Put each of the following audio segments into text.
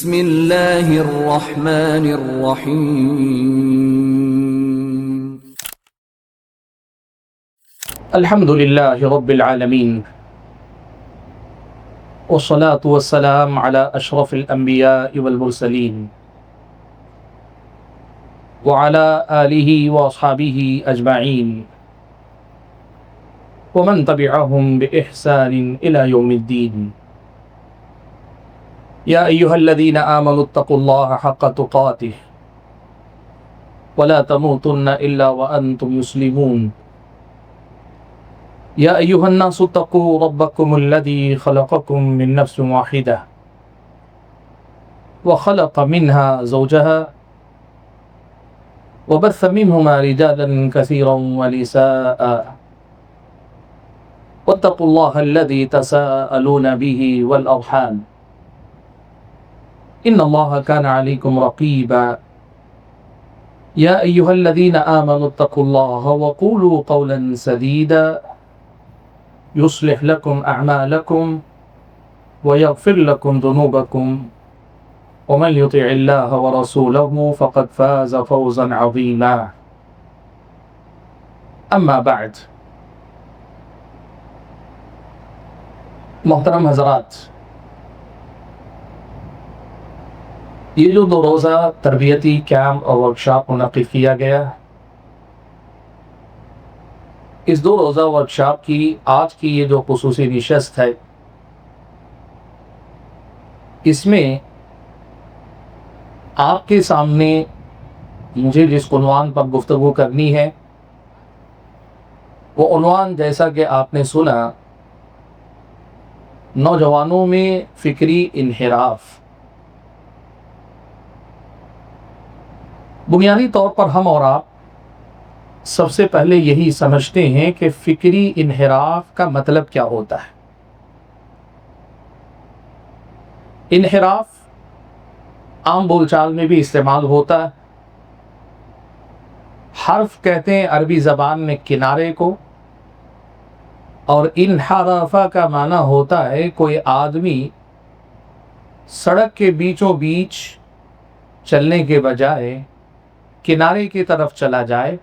بسم اللہ الرحمن الرحیم الحمد للہ رب العالمین والصلاة والسلام على اشرف الانبیاء والمرسلین وعلى آلہ واصحابہ اجمعین ومن تبعهم بإحسان الى یوم الدین یا ایہا الذین آمنوا اتقوا اللہ حق تقاتہ ولا تموتن الا وانتم مسلمون یا ایہا الناس اتقوا ربکم الذی خلقکم من نفس واحدہ وخلق منها زوجها وبث منهما رجالا كثيرا ونساء واتقوا الله الذي تساءلون به والأرحام إن الله كان عليكم رقيبا يا أيها الذين آمنوا اتقوا الله وقولوا قولا سديدا يصلح لكم أعمالكم ويغفر لكم ذنوبكم ومن يطع الله ورسوله فقد فاز فوزا عظيما أما بعد محترم حضرات، یہ جو 2 روزہ تربیتی کیمپ اور ورکشاپ منعقد کیا گیا، اس 2 روزہ ورکشاپ کی آج کی یہ جو خصوصی نشست ہے، اس میں آپ کے سامنے مجھے جس عنوان پر گفتگو کرنی ہے وہ عنوان جیسا کہ آپ نے سنا، نوجوانوں میں فکری انحراف۔ بنیادی طور پر ہم اور آپ سب سے پہلے یہی سمجھتے ہیں کہ فکری انحراف کا مطلب کیا ہوتا ہے۔ انحراف عام بول چال میں بھی استعمال ہوتا ہے۔ حرف کہتے ہیں عربی زبان میں کنارے کو، اور انحرافہ کا معنی ہوتا ہے کوئی آدمی سڑک کے بیچوں بیچ چلنے کے بجائے کنارے کی طرف چلا جائے،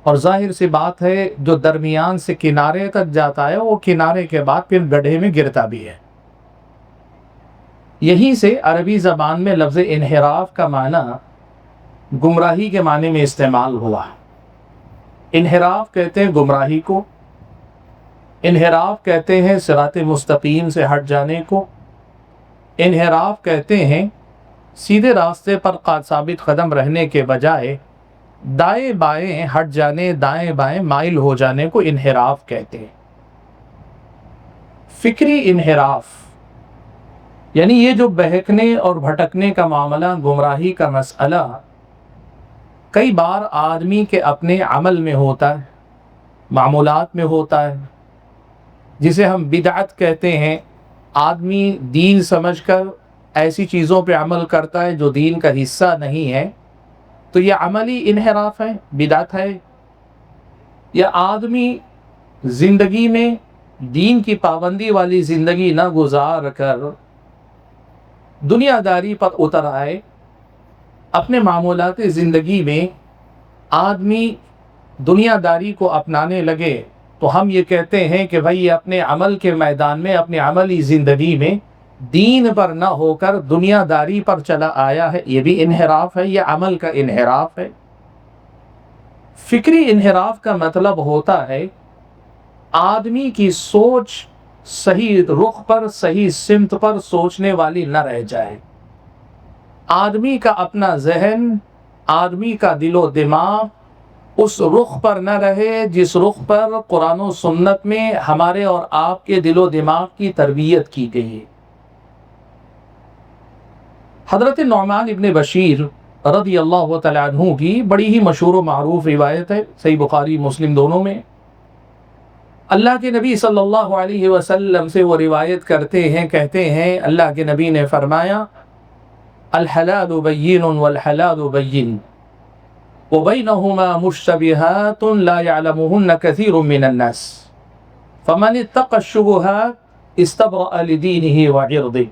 اور ظاہر سی بات ہے جو درمیان سے کنارے تک جاتا ہے وہ کنارے کے بعد پھر گڈھے میں گرتا بھی ہے۔ یہیں سے عربی زبان میں لفظ انحراف کا معنی گمراہی کے معنی میں استعمال ہوا۔ انحراف کہتے ہیں گمراہی کو، انحراف کہتے ہیں صراط مستقیم سے ہٹ جانے کو، انحراف کہتے ہیں سیدھے راستے پر ثابت قدم رہنے کے بجائے دائیں بائیں ہٹ جانے، دائیں بائیں مائل ہو جانے کو انحراف کہتے ہیں۔ فکری انحراف یعنی یہ جو بہکنے اور بھٹکنے کا معاملہ، گمراہی کا مسئلہ کئی بار آدمی کے اپنے عمل میں ہوتا ہے، معمولات میں ہوتا ہے، جسے ہم بدعت کہتے ہیں۔ آدمی دین سمجھ کر ایسی چیزوں پہ عمل کرتا ہے جو دین کا حصہ نہیں ہے، تو یہ عملی انحراف ہے، بدعت ہے۔ یا آدمی زندگی میں دین کی پابندی والی زندگی نہ گزار کر دنیا داری پر اتر آئے، اپنے معمولات زندگی میں آدمی دنیا داری کو اپنانے لگے، تو ہم یہ کہتے ہیں کہ بھائی یہ اپنے عمل کے میدان میں، اپنی عملی زندگی میں دین پر نہ ہو کر دنیا داری پر چلا آیا ہے، یہ بھی انحراف ہے، یہ عمل کا انحراف ہے۔ فکری انحراف کا مطلب ہوتا ہے آدمی کی سوچ صحیح رخ پر، صحیح سمت پر سوچنے والی نہ رہ جائے۔ آدمی کا اپنا ذہن، آدمی کا دل و دماغ اس رخ پر نہ رہے جس رخ پر قرآن و سنت میں ہمارے اور آپ کے دل و دماغ کی تربیت کی گئی ہے۔ حضرت نعمان ابن بشیر رضی اللہ تعالیٰ عنہ کی بڑی ہی مشہور و معروف روایت ہے، صحیح بخاری مسلم دونوں میں۔ اللہ کے نبی صلی اللہ علیہ وسلم سے وہ روایت کرتے ہیں، کہتے ہیں اللہ کے نبی نے فرمایا الحلال بین والحلال بین وبینہما مشتبہات لا یعلمہن کثیر من الناس فمن اتقى الشبهات استبرأ لدینہ وعرضہ۔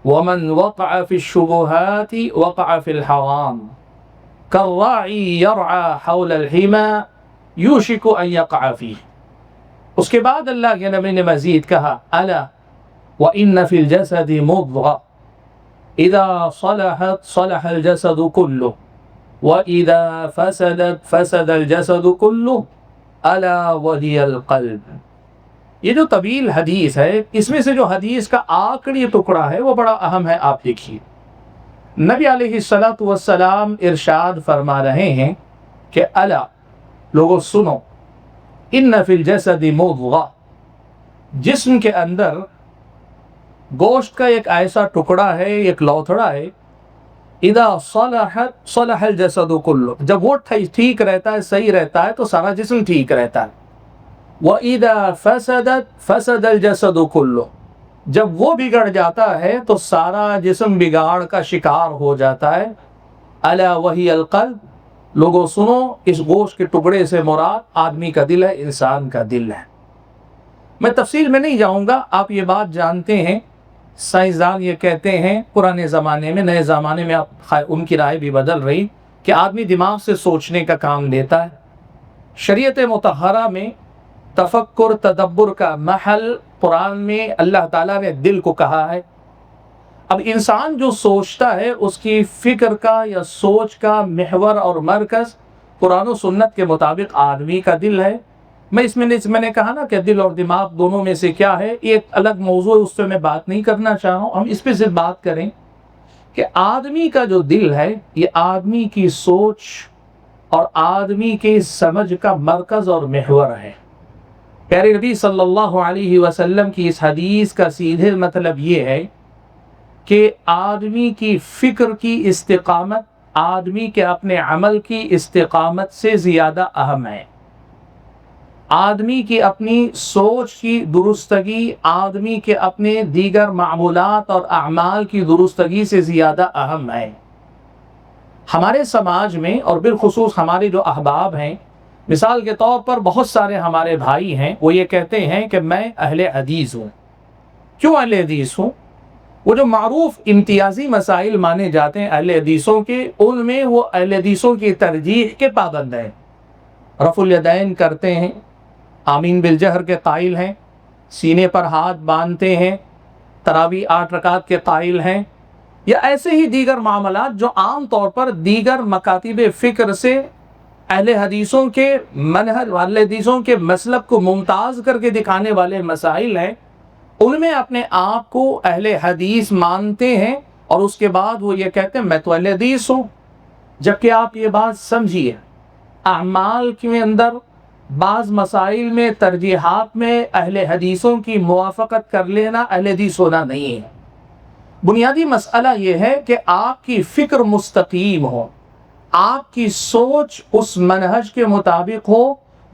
ومن وقع في الشبهات وقع في الحرام كالراعي يرعى حول الحمى يوشك ان يقع فيه. اس کے بعد اللہ کے نبی نے مزید کہا الا وان في الجسد مضغة اذا صلحت صلح الجسد كله واذا فسدت فسد الجسد كله الا وهي القلب. یہ جو طویل حدیث ہے، اس میں سے جو حدیث کا آخری ٹکڑا ہے وہ بڑا اہم ہے. آپ دیکھیے نبی علیہ الصلوۃ والسلام ارشاد فرما رہے ہیں کہ الا لوگوں سنو، ان فی الجسد مضغہ، جسم کے اندر گوشت کا ایک ایسا ٹکڑا ہے، ایک لوتھڑا ہے، اذا صلحت صلح الجسد کلہ، جب وہ ٹھیک رہتا ہے، صحیح رہتا ہے تو سارا جسم ٹھیک رہتا ہے. وَإِذَا فَسَدَتْ فَسَدَ الْجَسَدُ كُلُّهُ، جب وہ بگڑ جاتا ہے تو سارا جسم بگاڑ کا شکار ہو جاتا ہے. الا وہی القلب، لوگوں سنو، اس گوشت کے ٹکڑے سے مراد آدمی کا دل ہے، انسان کا دل ہے. میں تفصیل میں نہیں جاؤں گا، آپ یہ بات جانتے ہیں. سائنسدان یہ کہتے ہیں پرانے زمانے میں، نئے زمانے میں ان کی رائے بھی بدل رہی کہ آدمی دماغ سے سوچنے کا کام لیتا ہے. شریعت مطہرہ میں تفکر تدبر کا محل قرآن میں اللہ تعالیٰ نے دل کو کہا ہے. اب انسان جو سوچتا ہے اس کی فکر کا یا سوچ کا محور اور مرکز قرآن و سنت کے مطابق آدمی کا دل ہے. میں نے کہا نا کہ دل اور دماغ دونوں میں سے کیا ہے، یہ ایک الگ موضوع ہے، اس پہ میں بات نہیں کرنا چاہ رہا ہوں. ہم اس پہ صرف بات کریں کہ آدمی کا جو دل ہے یہ آدمی کی سوچ اور آدمی کے سمجھ کا مرکز اور محور ہے. پیارے نبی صلی اللہ علیہ وسلم کی اس حدیث کا سیدھے مطلب یہ ہے کہ آدمی کی فکر کی استقامت آدمی کے اپنے عمل کی استقامت سے زیادہ اہم ہے. آدمی کی اپنی سوچ کی درستگی آدمی کے اپنے دیگر معمولات اور اعمال کی درستگی سے زیادہ اہم ہے. ہمارے سماج میں اور بالخصوص ہمارے جو احباب ہیں، مثال کے طور پر بہت سارے ہمارے بھائی ہیں، وہ یہ کہتے ہیں کہ میں اہل حدیث ہوں. کیوں اہل حدیث ہوں؟ وہ جو معروف امتیازی مسائل مانے جاتے ہیں اہل حدیثوں کے، ان میں وہ اہل حدیثوں کی ترجیح کے پابند ہیں. رفع الیدین کرتے ہیں، آمین بالجہر کے قائل ہیں، سینے پر ہاتھ باندھتے ہیں، تراویح 8 رکعت کے قائل ہیں، یا ایسے ہی دیگر معاملات جو عام طور پر دیگر مکاتب فکر سے اہل حدیثوں کے منہج، اہل حدیثوں کے مسلک کو ممتاز کر کے دکھانے والے مسائل ہیں، ان میں اپنے آپ کو اہل حدیث مانتے ہیں اور اس کے بعد وہ یہ کہتے ہیں میں تو اہل حدیث ہوں. جبکہ آپ یہ بات سمجھیے، اعمال کے اندر بعض مسائل میں ترجیحات میں اہل حدیثوں کی موافقت کر لینا اہل حدیث ہونا نہیں ہے. بنیادی مسئلہ یہ ہے کہ آپ کی فکر مستقیم ہو، آپ کی سوچ اس منہج کے مطابق ہو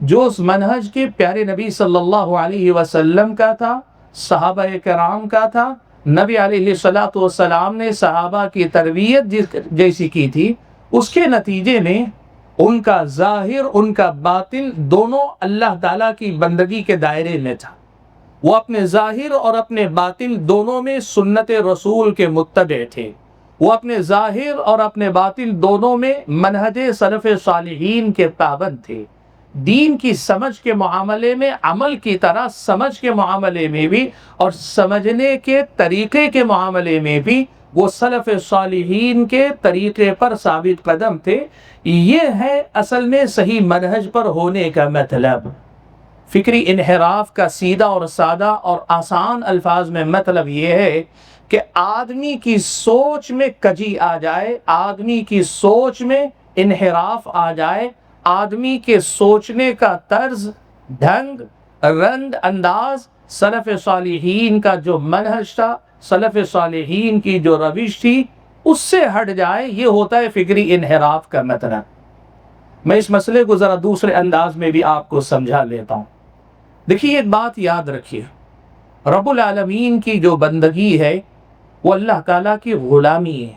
جو اس منہج کے پیارے نبی صلی اللہ علیہ وسلم کا تھا، صحابہ کرام کا تھا. نبی علیہ الصلوۃ والسلام نے صحابہ کی تربیت جیسی کی تھی، اس کے نتیجے میں ان کا ظاہر ان کا باطن دونوں اللہ تعالیٰ کی بندگی کے دائرے میں تھا. وہ اپنے ظاہر اور اپنے باطن دونوں میں سنت رسول کے متبع تھے. وہ اپنے ظاہر اور اپنے باطن دونوں میں منہج سلف صالحین کے پابند تھے. دین کی سمجھ کے معاملے میں، عمل کی طرح سمجھ کے معاملے میں بھی اور سمجھنے کے طریقے کے معاملے میں بھی وہ سلف صالحین کے طریقے پر ثابت قدم تھے. یہ ہے اصل میں صحیح منہج پر ہونے کا مطلب. فکری انحراف کا سیدھا اور سادہ اور آسان الفاظ میں مطلب یہ ہے کہ آدمی کی سوچ میں کجی آ جائے، آدمی کی سوچ میں انحراف آ جائے، آدمی کے سوچنے کا طرز، ڈھنگ، رند، انداز سلف صالحین کا جو منہج تھا، سلف صالحین کی جو روش تھی، اس سے ہٹ جائے. یہ ہوتا ہے فکری انحراف کا مطلب. میں اس مسئلے کو ذرا دوسرے انداز میں بھی آپ کو سمجھا لیتا ہوں. دیکھیے ایک بات یاد رکھیے، رب العالمین کی جو بندگی ہے وہ اللہ تعالیٰ کی غلامی ہے.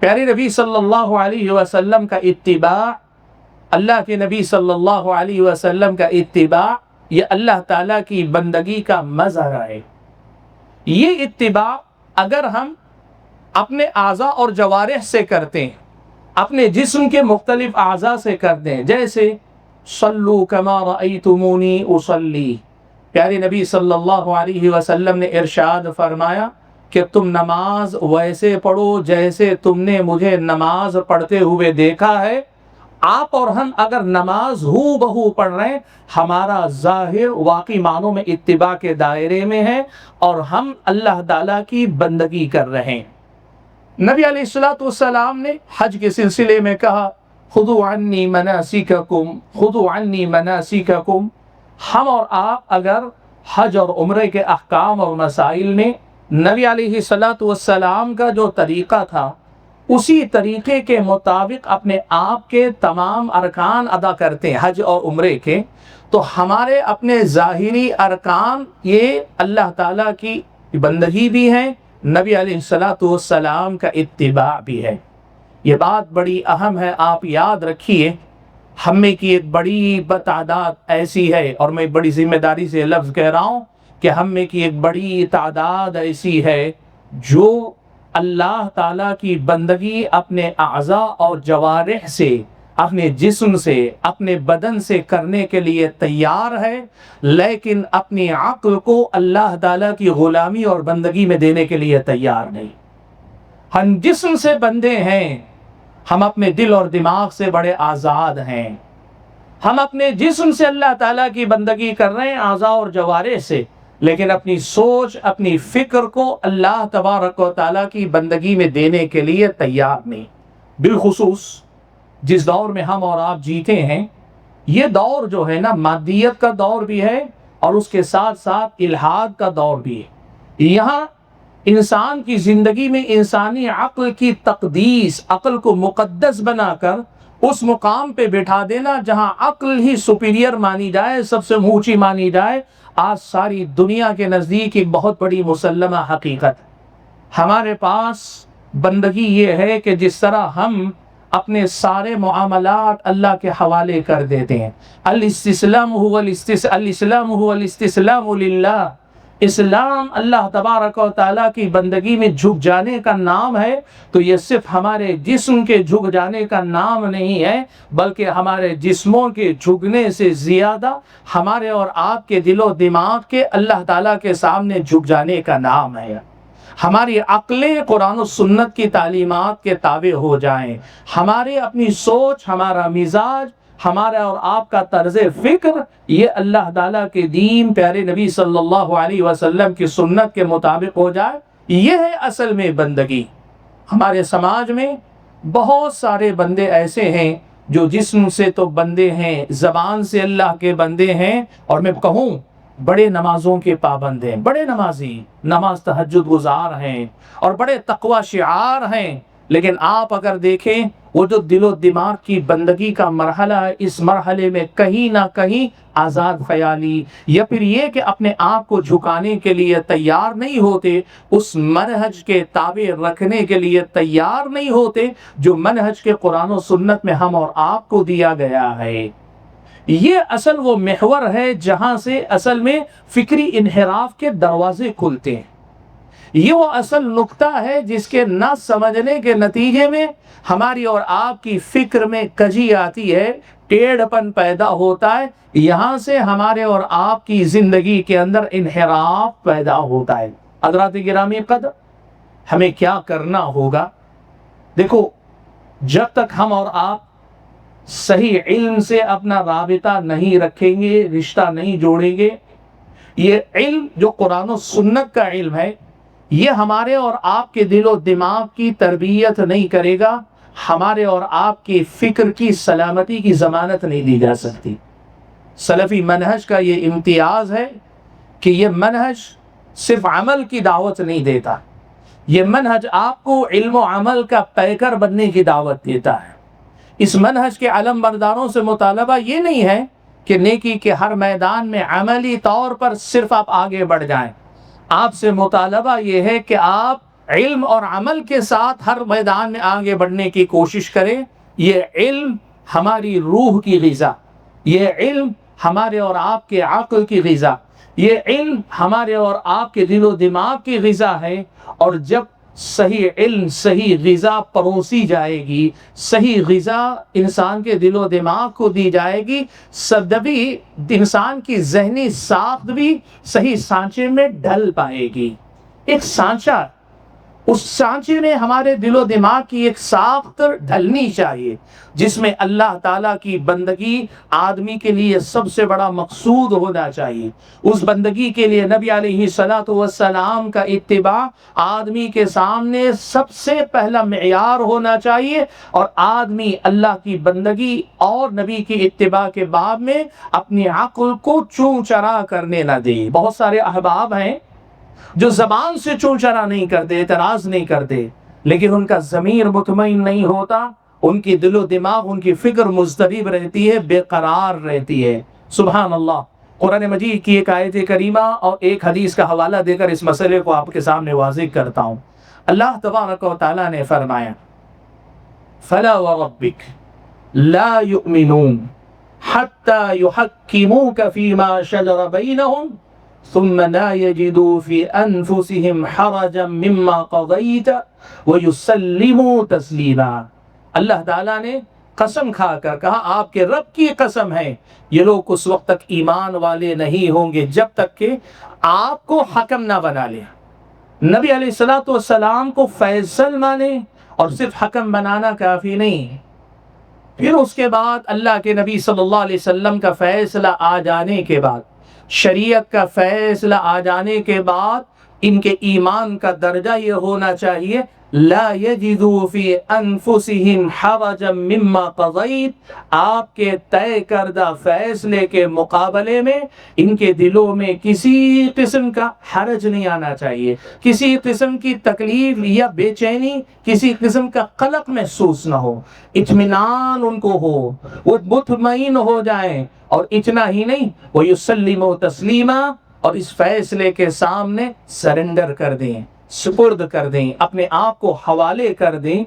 پیارے نبی صلی اللہ علیہ وسلم کا اتباع، اللہ کے نبی صلی اللہ علیہ وسلم کا اتباع، یہ اللہ تعالیٰ کی بندگی کا مظہر ہے. یہ اتباع اگر ہم اپنے اعضاء اور جوارح سے کرتے ہیں، اپنے جسم کے مختلف اعضاء سے کرتے ہیں، جیسے صلو کما رأیتمونی اصلی، پیارے نبی صلی اللہ علیہ وسلم نے ارشاد فرمایا کہ تم نماز ویسے پڑھو جیسے تم نے مجھے نماز پڑھتے ہوئے دیکھا ہے۔ آپ اور ہم اگر نماز ہو بہو پڑھ رہے ہیں، ہمارا ظاہر واقعی معنوں میں اتباع کے دائرے میں ہے اور ہم اللہ تعالیٰ کی بندگی کر رہے ہیں۔ نبی علیہ السلام نے حج کے سلسلے میں کہا خذوا عنی مناسککم، خذوا عنی مناسککم۔ ہم اور آپ اگر حج اور عمرے کے احکام اور مسائل میں نبی علیہ السلام کا جو طریقہ تھا اسی طریقے کے مطابق اپنے آپ کے تمام ارکان ادا کرتے ہیں حج اور عمرے کے، تو ہمارے اپنے ظاہری ارکان یہ اللہ تعالیٰ کی بندگی بھی ہے، نبی علیہ السلام کا اتباع بھی ہے۔ یہ بات بڑی اہم ہے، آپ یاد رکھیے۔ ہم میں کی ایک بڑی تعداد ایسی ہے، اور میں بڑی ذمہ داری سے لفظ کہہ رہا ہوں کہ ہم میں کی ایک بڑی تعداد ایسی ہے جو اللہ تعالیٰ کی بندگی اپنے اعضاء اور جوارح سے، اپنے جسم سے، اپنے بدن سے کرنے کے لیے تیار ہے، لیکن اپنی عقل کو اللہ تعالیٰ کی غلامی اور بندگی میں دینے کے لیے تیار نہیں۔ ہم جسم سے بندے ہیں، ہم اپنے دل اور دماغ سے بڑے آزاد ہیں۔ ہم اپنے جسم سے اللہ تعالیٰ کی بندگی کر رہے ہیں اعضاء اور جوارح سے، لیکن اپنی سوچ، اپنی فکر کو اللہ تبارک و تعالیٰ کی بندگی میں دینے کے لیے تیار نہیں۔ بالخصوص جس دور میں ہم اور آپ جیتے ہیں، یہ دور جو ہے نا مادیت کا دور بھی ہے اور اس کے ساتھ ساتھ الحاد کا دور بھی ہے۔ یہاں انسان کی زندگی میں انسانی عقل کی تقدیس، عقل کو مقدس بنا کر اس مقام پہ بٹھا دینا جہاں عقل ہی سپیریئر مانی جائے، سب سے اونچی مانی جائے، آج ساری دنیا کے نزدیک ایک بہت بڑی مسلمہ حقیقت۔ ہمارے پاس بندگی یہ ہے کہ جس طرح ہم اپنے سارے معاملات اللہ کے حوالے کر دیتے ہیں۔ الاسلام هو الاستسلام للہ۔ اسلام اللہ تبارک و تعالیٰ کی بندگی میں جھک جانے کا نام ہے، تو یہ صرف ہمارے جسم کے جھک جانے کا نام نہیں ہے، بلکہ ہمارے جسموں کے جھکنے سے زیادہ ہمارے اور آپ کے دل و دماغ کے اللہ تعالیٰ کے سامنے جھک جانے کا نام ہے۔ ہماری عقلیں قرآن و سنت کی تعلیمات کے تابع ہو جائیں، ہمارے اپنی سوچ، ہمارا مزاج، ہمارا اور آپ کا طرز فکر یہ اللہ تعالیٰ کے دین، پیارے نبی صلی اللہ علیہ وسلم کی سنت کے مطابق ہو جائے، یہ ہے اصل میں بندگی۔ ہمارے سماج میں بہت سارے بندے ایسے ہیں جو جسم سے تو بندے ہیں، زبان سے اللہ کے بندے ہیں، اور میں کہوں بڑے نمازوں کے پابند ہیں، بڑے نمازی، نماز تہجد گزار ہیں اور بڑے تقوی شعار ہیں، لیکن آپ اگر دیکھیں وہ جو دل و دماغ کی بندگی کا مرحلہ ہے، اس مرحلے میں کہیں نہ کہیں آزاد خیالی یا پھر یہ کہ اپنے آپ کو جھکانے کے لیے تیار نہیں ہوتے، اس منہج کے تابع رکھنے کے لیے تیار نہیں ہوتے جو منہج کے قرآن و سنت میں ہم اور آپ کو دیا گیا ہے۔ یہ اصل وہ محور ہے جہاں سے اصل میں فکری انحراف کے دروازے کھلتے ہیں۔ یہ وہ اصل نقطہ ہے جس کے نہ سمجھنے کے نتیجے میں ہماری اور آپ کی فکر میں کجی آتی ہے، ٹیڑھ پن پیدا ہوتا ہے، یہاں سے ہمارے اور آپ کی زندگی کے اندر انحراف پیدا ہوتا ہے۔ حضرات گرامی قدر، ہمیں کیا کرنا ہوگا؟ دیکھو، جب تک ہم اور آپ صحیح علم سے اپنا رابطہ نہیں رکھیں گے، رشتہ نہیں جوڑیں گے، یہ علم جو قرآن و سنت کا علم ہے، یہ ہمارے اور آپ کے دل و دماغ کی تربیت نہیں کرے گا، ہمارے اور آپ کی فکر کی سلامتی کی ضمانت نہیں دی جا سکتی۔ سلفی منہج کا یہ امتیاز ہے کہ یہ منہج صرف عمل کی دعوت نہیں دیتا، یہ منہج آپ کو علم و عمل کا پیکر بننے کی دعوت دیتا ہے۔ اس منہج کے علم برداروں سے مطالبہ یہ نہیں ہے کہ نیکی کے ہر میدان میں عملی طور پر صرف آپ آگے بڑھ جائیں، آپ سے مطالبہ یہ ہے کہ آپ علم اور عمل کے ساتھ ہر میدان میں آگے بڑھنے کی کوشش کریں۔ یہ علم ہماری روح کی غذا، یہ علم ہمارے اور آپ کے عقل کی غذا، یہ علم ہمارے اور آپ کے دل و دماغ کی غذا ہے، اور جب صحیح علم صحیح غذا پروسی جائے گی، صحیح غذا انسان کے دل و دماغ کو دی جائے گی، تبھی انسان کی ذہنی ساخت بھی صحیح سانچے میں ڈھل پائے گی۔ ایک سانچہ، اس سانچے میں ہمارے دل و دماغ کی ایک ساخت ڈھلنی چاہیے، جس میں اللہ تعالیٰ کی بندگی آدمی کے لیے سب سے بڑا مقصود ہونا چاہیے۔ اس بندگی کے لیے نبی علیہ الصلوۃ والسلام کا اتباع آدمی کے سامنے سب سے پہلا معیار ہونا چاہیے، اور آدمی اللہ کی بندگی اور نبی کی اتباع کے باب میں اپنی عقل کو چوں چرا کرنے نہ دے۔ بہت سارے احباب ہیں جو زبان سے چوں چرا نہیں کرتے، اعتراض نہیں کرتے، لیکن ان کا ضمیر مطمئن نہیں ہوتا، ان کی دل و دماغ، ان کی فکر مضطرب رہتی ہے، بے قرار رہتی ہے۔ سبحان اللہ۔ قرآن مجید کی ایک آیت کریمہ اور ایک حدیث کا حوالہ دے کر اس مسئلے کو آپ کے سامنے واضح کرتا ہوں۔ اللہ تبارک و تعالیٰ نے فرمایا فَلَا وَرَبِّكَ لَا يُؤْمِنُونَ حَتَّى يُحَكِّمُوكَ فِي مَا شَجَرَ بَيْنَهُمْ ثم لا يجدوا في أنفسهم حرجا مما قضيت ويسلموا تسلیما۔ اللہ تعالیٰ نے قسم کھا کر کہا، آپ کے رب کی قسم ہے، یہ لوگ اس وقت تک ایمان والے نہیں ہوں گے جب تک کہ آپ کو حکم نہ بنا لے۔ نبی علیہ الصلوۃ والسلام کو فیصل مانے، اور صرف حکم بنانا کافی نہیں، پھر اس کے بعد اللہ کے نبی صلی اللہ علیہ وسلم کا فیصلہ آ جانے کے بعد، شریعت کا فیصلہ آ جانے کے بعد، ان کے ایمان کا درجہ یہ ہونا چاہیے لا یجدوا فی انفسہم حرجا مما قضیت، آپ کے طے کردہ فیصلے کے مقابلے میں ان کے دلوں میں کسی قسم کا حرج نہیں آنا چاہیے، کسی قسم کی تکلیف یا بے چینی، کسی قسم کا قلق محسوس نہ ہو، اطمینان ان کو ہو، وہ مطمئن ہو جائیں، اور اتنا ہی نہیں وَيُسَلِّمُوا تَسْلِيمًا، اور اس فیصلے کے سامنے سرنڈر کر دیں، سپرد کر دیں، اپنے آپ کو حوالے کر دیں۔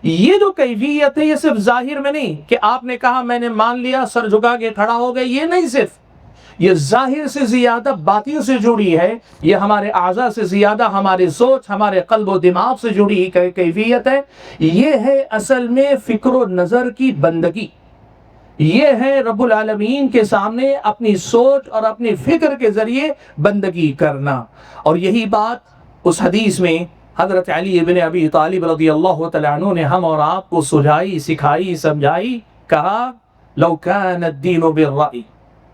یہ جو کیفیت ہے یہ صرف ظاہر میں نہیں کہ آپ نے کہا میں نے مان لیا، سر جھکا کے کھڑا ہو گئے، یہ نہیں، صرف یہ ظاہر سے زیادہ باطن سے جڑی ہے، یہ ہمارے اعضاء سے زیادہ ہماری سوچ، ہمارے قلب و دماغ سے جڑی کیفیت ہے۔ یہ ہے اصل میں فکر و نظر کی بندگی، یہ ہے رب العالمین کے سامنے اپنی سوچ اور اپنی فکر کے ذریعے بندگی کرنا۔ اور یہی بات اس حدیث میں حضرت علی بن ابی طالب رضی اللہ تعالیٰ عنہ نے ہم اور آپ کو سجائی، سکھائی، سمجھائی، کہا لو کان الدین بالرأی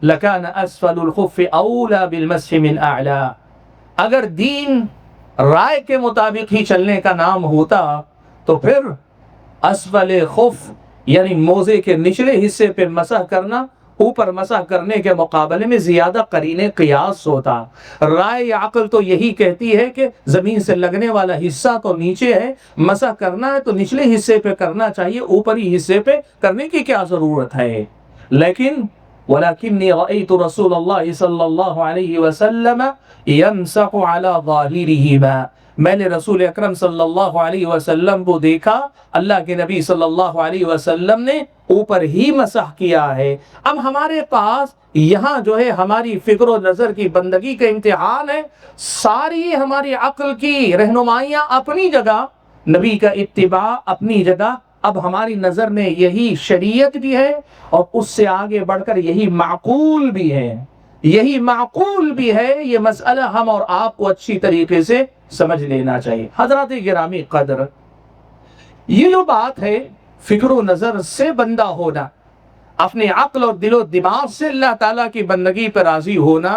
لکان اسفل الخف اولا بالمسح من اعلا۔ اگر دین رائے کے مطابق ہی چلنے کا نام ہوتا تو پھر اسفل خف یعنی موزے کے نچلے حصے پہ مسح کرنا اوپر مسح کرنے کے مقابلے میں زیادہ قرین قیاس ہوتا۔ رائے عقل تو یہی کہتی ہے کہ زمین سے لگنے والا حصہ تو نیچے ہے، مسح کرنا ہے تو نچلے حصے پہ کرنا چاہیے، اوپری حصے پہ کرنے کی کیا ضرورت ہے۔ لیکن وَلَكِنِّي رَأَيْتُ رَسُولَ اللَّهِ صلی اللہ علیہ وسلم يَمْسَحُ عَلَى ظَاهِرِهِمَا، میں نے رسول اکرم صلی اللہ علیہ وسلم کو دیکھا، اللہ کے نبی صلی اللہ علیہ وسلم نے اوپر ہی مسح کیا ہے۔ اب ہمارے پاس یہاں جو ہے ہماری فکر و نظر کی بندگی کا امتحان ہے، ساری ہماری عقل کی رہنمائیاں اپنی جگہ، نبی کا اتباع اپنی جگہ، اب ہماری نظر میں یہی شریعت بھی ہے، اور اس سے آگے بڑھ کر یہی معقول بھی ہے، یہی معقول بھی ہے۔ یہ مسئلہ ہم اور آپ کو اچھی طریقے سے سمجھ لینا چاہیے۔ حضرات گرامی قدر، یہ جو بات ہے فکر و نظر سے بندہ ہونا، اپنے عقل اور دل و دماغ سے اللہ تعالیٰ کی بندگی پر راضی ہونا،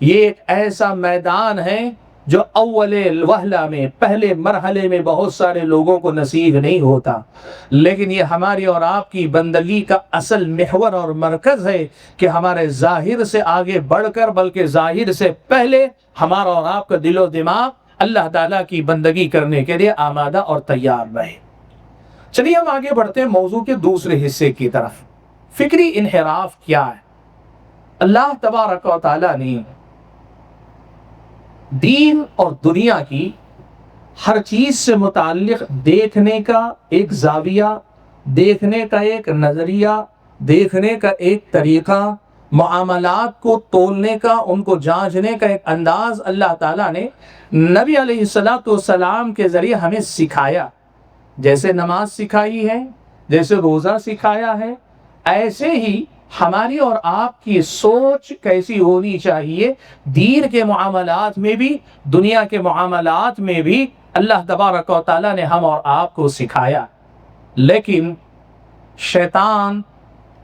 یہ ایک ایسا میدان ہے جو اول وہلہ میں، پہلے مرحلے میں بہت سارے لوگوں کو نصیب نہیں ہوتا، لیکن یہ ہماری اور آپ کی بندگی کا اصل محور اور مرکز ہے کہ ہمارے ظاہر سے آگے بڑھ کر، بلکہ ظاہر سے پہلے ہمارا اور آپ کا دل و دماغ اللہ تعالیٰ کی بندگی کرنے کے لیے آمادہ اور تیار رہے۔ چلیے ہم آگے بڑھتے ہیں موضوع کے دوسرے حصے کی طرف۔ فکری انحراف کیا ہے؟ اللہ تبارک و تعالیٰ نے دین اور دنیا کی ہر چیز سے متعلق دیکھنے کا ایک زاویہ، دیکھنے کا ایک نظریہ، دیکھنے کا ایک طریقہ، معاملات کو تولنے کا، ان کو جانچنے کا ایک انداز اللہ تعالیٰ نے نبی علیہ السلام کے ذریعے ہمیں سکھایا. جیسے نماز سکھائی ہے، جیسے روزہ سکھایا ہے، ایسے ہی ہماری اور آپ کی سوچ کیسی ہونی چاہیے دین کے معاملات میں بھی، دنیا کے معاملات میں بھی اللہ تبارک و تعالیٰ نے ہم اور آپ کو سکھایا. لیکن شیطان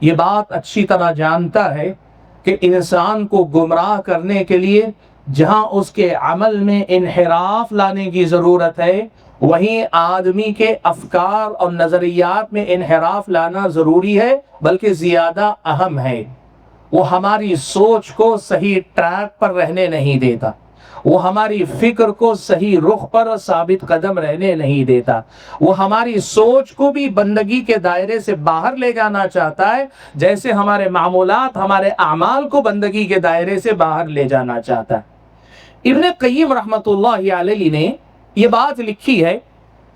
یہ بات اچھی طرح جانتا ہے کہ انسان کو گمراہ کرنے کے لیے جہاں اس کے عمل میں انحراف لانے کی ضرورت ہے، وہیں آدمی کے افکار اور نظریات میں انحراف لانا ضروری ہے، بلکہ زیادہ اہم ہے. وہ ہماری سوچ کو صحیح ٹریک پر رہنے نہیں دیتا، وہ ہماری فکر کو صحیح رخ پر ثابت قدم رہنے نہیں دیتا، وہ ہماری سوچ کو بھی بندگی کے دائرے سے باہر لے جانا چاہتا ہے، جیسے ہمارے معمولات ہمارے اعمال کو بندگی کے دائرے سے باہر لے جانا چاہتا ہے. ابن قیم رحمۃ اللہ علیہ نے یہ بات لکھی ہے،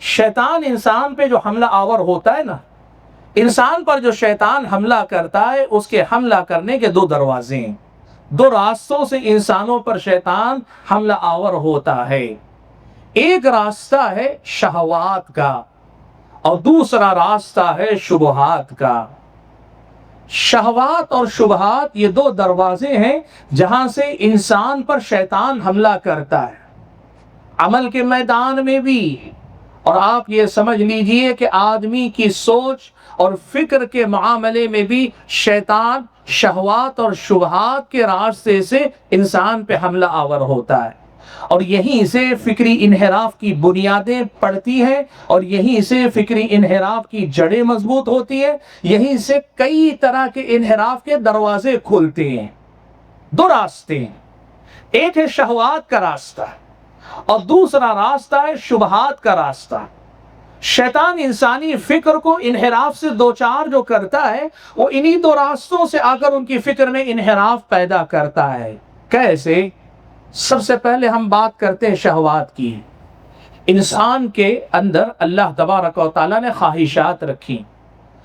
شیطان انسان پہ جو حملہ آور ہوتا ہے نا، انسان پر جو شیطان حملہ کرتا ہے، اس کے حملہ کرنے کے دو دروازے ہیں. دو راستوں سے انسانوں پر شیطان حملہ آور ہوتا ہے. ایک راستہ ہے شہوات کا اور دوسرا راستہ ہے شبہات کا. شہوات اور شبہات یہ دو دروازے ہیں جہاں سے انسان پر شیطان حملہ کرتا ہے، عمل کے میدان میں بھی. اور آپ یہ سمجھ لیجئے کہ آدمی کی سوچ اور فکر کے معاملے میں بھی شیطان شہوات اور شبہات کے راستے سے انسان پہ حملہ آور ہوتا ہے. اور یہیں سے فکری انحراف کی بنیادیں پڑتی ہیں، اور یہیں سے فکری انحراف کی جڑیں مضبوط ہوتی ہیں، یہیں سے کئی طرح کے انحراف کے دروازے کھلتے ہیں. دو راستے ہیں، ایک ہے شہوات کا راستہ اور دوسرا راستہ ہے شبہات کا راستہ. شیطان انسانی فکر کو انحراف سے دوچار جو کرتا ہے، وہ انہی دو راستوں سے آ کر ان کی فکر میں انحراف پیدا کرتا ہے. کیسے؟ سب سے پہلے ہم بات کرتے ہیں شہوات کی. انسان کے اندر اللہ تبارک و تعالیٰ نے خواہشات رکھی،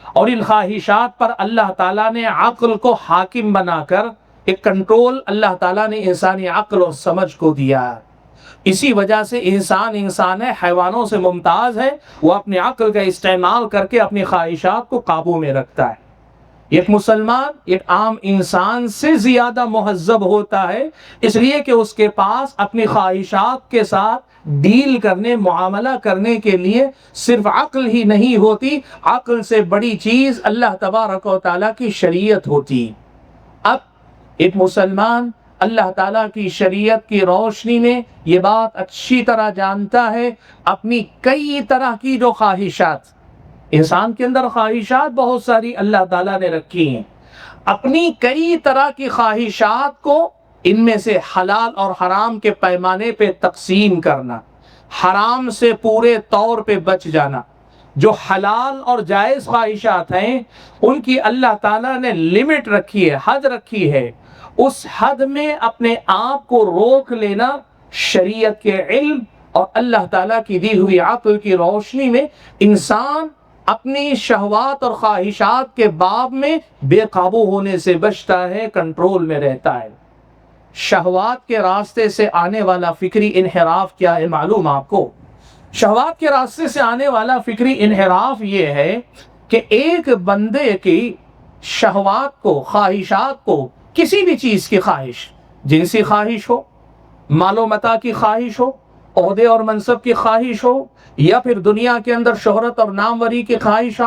اور ان خواہشات پر اللہ تعالیٰ نے عقل کو حاکم بنا کر ایک کنٹرول اللہ تعالیٰ نے انسانی عقل اور سمجھ کو دیا. اسی وجہ سے انسان ہے، حیوانوں سے ممتاز ہے، وہ اپنے عقل کا استعمال کر کے اپنی خواہشات کو قابو میں رکھتا ہے. ایک مسلمان ایک عام انسان سے زیادہ مہذب ہوتا ہے، اس لیے کہ اس کے پاس اپنی خواہشات کے ساتھ ڈیل کرنے، معاملہ کرنے کے لیے صرف عقل ہی نہیں ہوتی، عقل سے بڑی چیز اللہ تبارک و تعالیٰ کی شریعت ہوتی. اب ایک مسلمان اللہ تعالیٰ کی شریعت کی روشنی میں یہ بات اچھی طرح جانتا ہے، اپنی کئی طرح کی جو خواہشات، انسان کے اندر خواہشات بہت ساری اللہ تعالیٰ نے رکھی ہیں، اپنی کئی طرح کی خواہشات کو ان میں سے حلال اور حرام کے پیمانے پہ تقسیم کرنا، حرام سے پورے طور پہ بچ جانا. جو حلال اور جائز خواہشات ہیں ان کی اللہ تعالیٰ نے لمٹ رکھی ہے، حد رکھی ہے، اس حد میں اپنے آپ کو روک لینا شریعت کے علم اور اللہ تعالیٰ کی دی ہوئی عقل کی روشنی میں انسان اپنی شہوات اور خواہشات کے باب میں بے قابو ہونے سے بچتا ہے، کنٹرول میں رہتا ہے. شہوات کے راستے سے آنے والا فکری انحراف کیا ہے معلوم آپ کو؟ شہوات کے راستے سے آنے والا فکری انحراف یہ ہے کہ ایک بندے کی شہوات کو، خواہشات کو، کسی بھی چیز کی خواہش، جنسی خواہش ہو، مال و متاع کی خواہش ہو، عہدے اور منصب کی خواہش ہو، یا پھر دنیا کے اندر شہرت اور ناموری کی خواہش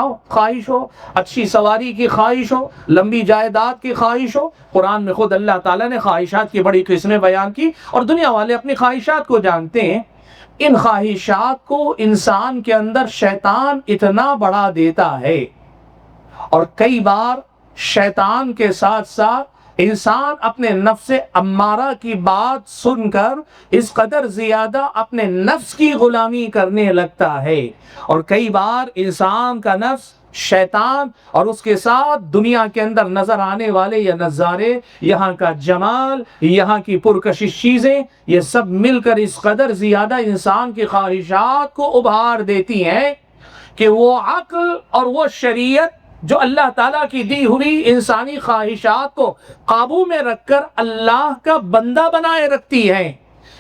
ہو، اچھی سواری کی خواہش ہو، لمبی جائیداد کی خواہش ہو. قرآن میں خود اللہ تعالیٰ نے خواہشات کی بڑی قسمیں بیان کی، اور دنیا والے اپنی خواہشات کو جانتے ہیں. ان خواہشات کو انسان کے اندر شیطان اتنا بڑھا دیتا ہے، اور کئی بار شیطان کے ساتھ ساتھ انسان اپنے نفس امارہ کی بات سن کر اس قدر زیادہ اپنے نفس کی غلامی کرنے لگتا ہے. اور کئی بار انسان کا نفس شیطان اور اس کے ساتھ دنیا کے اندر نظر آنے والے یہ نظارے، یہاں کا جمال، یہاں کی پرکشش چیزیں، یہ سب مل کر اس قدر زیادہ انسان کی خواہشات کو ابھار دیتی ہیں کہ وہ عقل اور وہ شریعت جو اللہ تعالیٰ کی دی ہوئی انسانی خواہشات کو قابو میں رکھ کر اللہ کا بندہ بنائے رکھتی ہیں،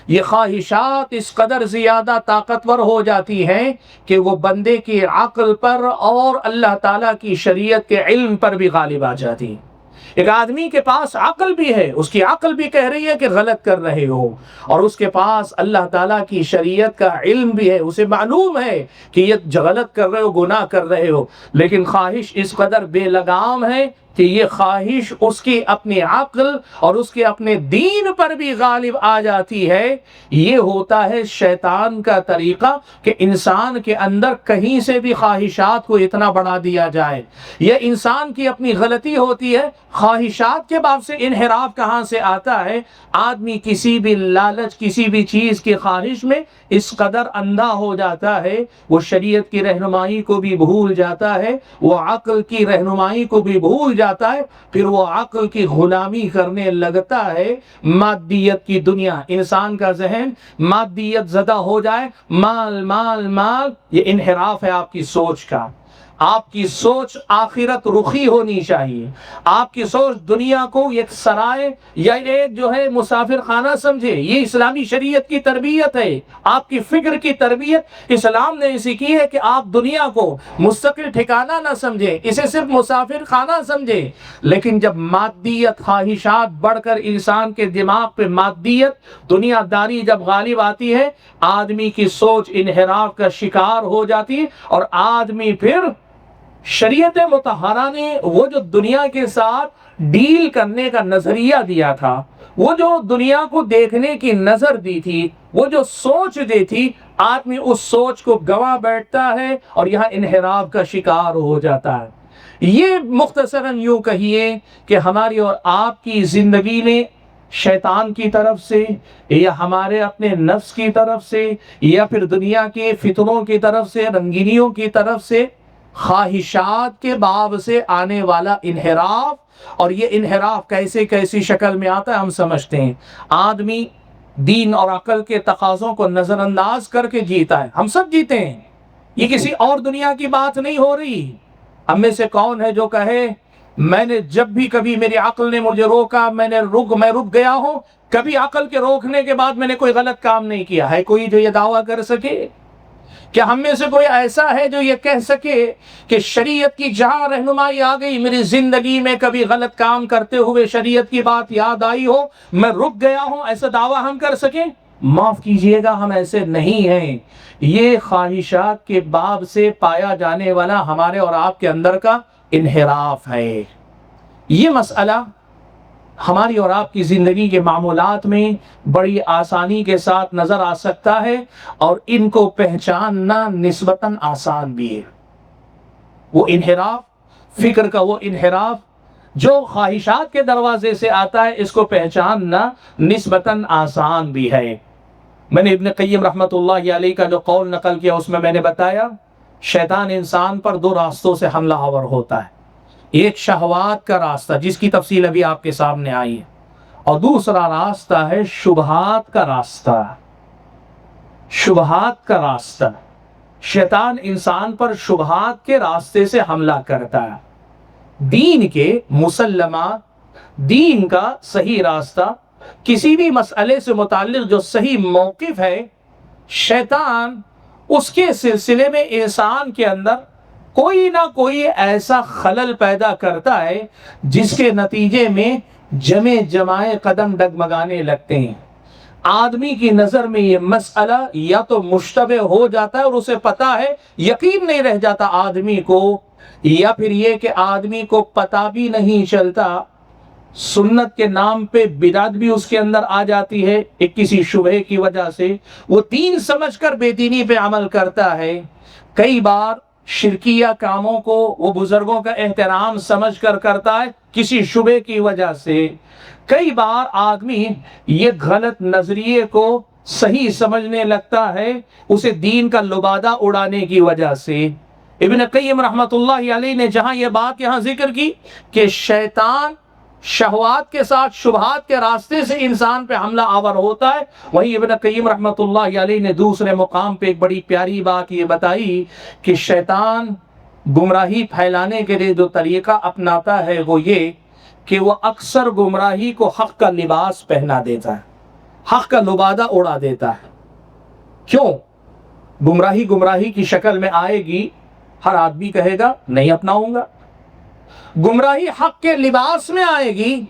یہ خواہشات اس قدر زیادہ طاقتور ہو جاتی ہیں کہ وہ بندے کی عقل پر اور اللہ تعالیٰ کی شریعت کے علم پر بھی غالب آ جاتی ہیں۔ ایک آدمی کے پاس عقل بھی ہے، اس کی عقل بھی کہہ رہی ہے کہ غلط کر رہے ہو، اور اس کے پاس اللہ تعالیٰ کی شریعت کا علم بھی ہے، اسے معلوم ہے کہ یہ غلط کر رہے ہو، گناہ کر رہے ہو، لیکن خواہش اس قدر بے لگام ہے کہ یہ خواہش اس کی اپنی عقل اور اس کے اپنے دین پر بھی غالب آ جاتی ہے۔ یہ ہوتا ہے شیطان کا طریقہ کہ انسان کے اندر کہیں سے بھی خواہشات کو اتنا بڑھا دیا جائے۔ یہ انسان کی اپنی غلطی ہوتی ہے۔ خواہشات کے باب سے انحراف کہاں سے آتا ہے؟ آدمی کسی بھی لالچ، کسی بھی چیز کی خواہش میں اس قدر اندھا ہو جاتا ہے، وہ شریعت کی رہنمائی کو بھی بھول جاتا ہے، وہ عقل کی رہنمائی کو بھی بھول جاتا ہے، پھر وہ عقل کی غلامی کرنے لگتا ہے۔ مادیت کی دنیا، انسان کا ذہن مادیت زدہ ہو جائے، مال مال مال، یہ انحراف ہے آپ کی سوچ کا۔ آپ کی سوچ آخرت رخی ہونی چاہیے۔ آپ کی سوچ دنیا کو ایک سرائے یا ایک جو ہے مسافر خانہ سمجھے۔ یہ اسلامی شریعت کی تربیت ہے، آپ کی فکر کی تربیت اسلام نے ایسی کی ہے کہ آپ دنیا کو مستقل ٹھکانہ نہ سمجھے، اسے صرف مسافر خانہ سمجھے۔ لیکن جب مادیت، خواہشات بڑھ کر انسان کے دماغ پہ مادیت، دنیا داری جب غالب آتی ہے، آدمی کی سوچ انحراف کا شکار ہو جاتی ہے، اور آدمی پھر شریعت مطہرہ نے وہ جو دنیا کے ساتھ ڈیل کرنے کا نظریہ دیا تھا، وہ جو دنیا کو دیکھنے کی نظر دی تھی، وہ جو سوچ دی تھی، آدمی اس سوچ کو گوا بیٹھتا ہے اور یہاں انحراف کا شکار ہو جاتا ہے۔ یہ مختصراً یوں کہیے کہ ہماری اور آپ کی زندگی میں شیطان کی طرف سے یا ہمارے اپنے نفس کی طرف سے یا پھر دنیا کے فتنوں کی طرف سے، رنگینیوں کی طرف سے، خواہشات کے باب سے آنے والا انحراف، اور یہ انحراف کیسی شکل میں آتا ہے ہم سمجھتے ہیں۔ آدمی دین اور عقل کے تقاضوں کو نظر انداز کر کے جیتا ہے، ہم سب جیتے ہیں، یہ کسی اور دنیا کی بات نہیں ہو رہی۔ ہم میں سے کون ہے جو کہے میں نے جب بھی کبھی میری عقل نے مجھے روکا میں رک گیا ہوں، کبھی عقل کے روکنے کے بعد میں نے کوئی غلط کام نہیں کیا ہے؟ کوئی جو یہ دعویٰ کر سکے؟ کیا ہم میں سے کوئی ایسا ہے جو یہ کہہ سکے کہ شریعت کی جہاں رہنمائی آ گئی، میری زندگی میں کبھی غلط کام کرتے ہوئے شریعت کی بات یاد آئی ہو، میں رک گیا ہوں، ایسا دعویٰ ہم کر سکیں؟ معاف کیجئے گا، ہم ایسے نہیں ہیں۔ یہ خواہشات کے باب سے پایا جانے والا ہمارے اور آپ کے اندر کا انحراف ہے۔ یہ مسئلہ ہماری اور آپ کی زندگی کے معمولات میں بڑی آسانی کے ساتھ نظر آ سکتا ہے، اور ان کو پہچاننا نسبتاً آسان بھی ہے۔ وہ انحراف، فکر کا وہ انحراف جو خواہشات کے دروازے سے آتا ہے، اس کو پہچاننا نسبتاً آسان بھی ہے۔ میں نے ابن قیم رحمۃ اللہ علیہ کا جو قول نقل کیا، اس میں نے بتایا شیطان انسان پر دو راستوں سے حملہ آور ہوتا ہے۔ ایک شہوات کا راستہ، جس کی تفصیل ابھی آپ کے سامنے آئی ہے، اور دوسرا راستہ ہے شبہات کا راستہ۔ شبہات کا راستہ، شیطان انسان پر شبہات کے راستے سے حملہ کرتا ہے۔ دین کے مسلمات، دین کا صحیح راستہ، کسی بھی مسئلے سے متعلق جو صحیح موقف ہے، شیطان اس کے سلسلے میں انسان کے اندر کوئی نہ کوئی ایسا خلل پیدا کرتا ہے جس کے نتیجے میں جمائے قدم ڈگمگانے لگتے ہیں۔ آدمی کی نظر میں یہ مسئلہ یا تو مشتبہ ہو جاتا ہے اور اسے پتا ہے، یقین نہیں رہ جاتا آدمی کو، یا پھر یہ کہ آدمی کو پتا بھی نہیں چلتا، سنت کے نام پہ بدعت بھی اس کے اندر آ جاتی ہے ایک کسی شبہ کی وجہ سے، وہ دین سمجھ کر بے دینی پہ عمل کرتا ہے۔ کئی بار شرکیہ کاموں کو وہ بزرگوں کا احترام سمجھ کر کرتا ہے کسی شبہ کی وجہ سے۔ کئی بار آدمی یہ غلط نظریے کو صحیح سمجھنے لگتا ہے اسے دین کا لبادہ اڑانے کی وجہ سے۔ ابن قیم رحمۃ اللہ علیہ نے جہاں یہ بات یہاں ذکر کی کہ شیطان شہوات کے ساتھ شبہات کے راستے سے انسان پہ حملہ آور ہوتا ہے، وہیں ابن قیم رحمۃ اللہ علیہ نے دوسرے مقام پہ ایک بڑی پیاری بات یہ بتائی کہ شیطان گمراہی پھیلانے کے لیے جو طریقہ اپناتا ہے وہ یہ کہ وہ اکثر گمراہی کو حق کا لباس پہنا دیتا ہے، حق کا لبادہ اڑا دیتا ہے۔ کیوں؟ گمراہی کی شکل میں آئے گی، ہر آدمی کہے گا نہیں اپناؤں گا۔ گمراہی حق کے لباس میں آئے گی،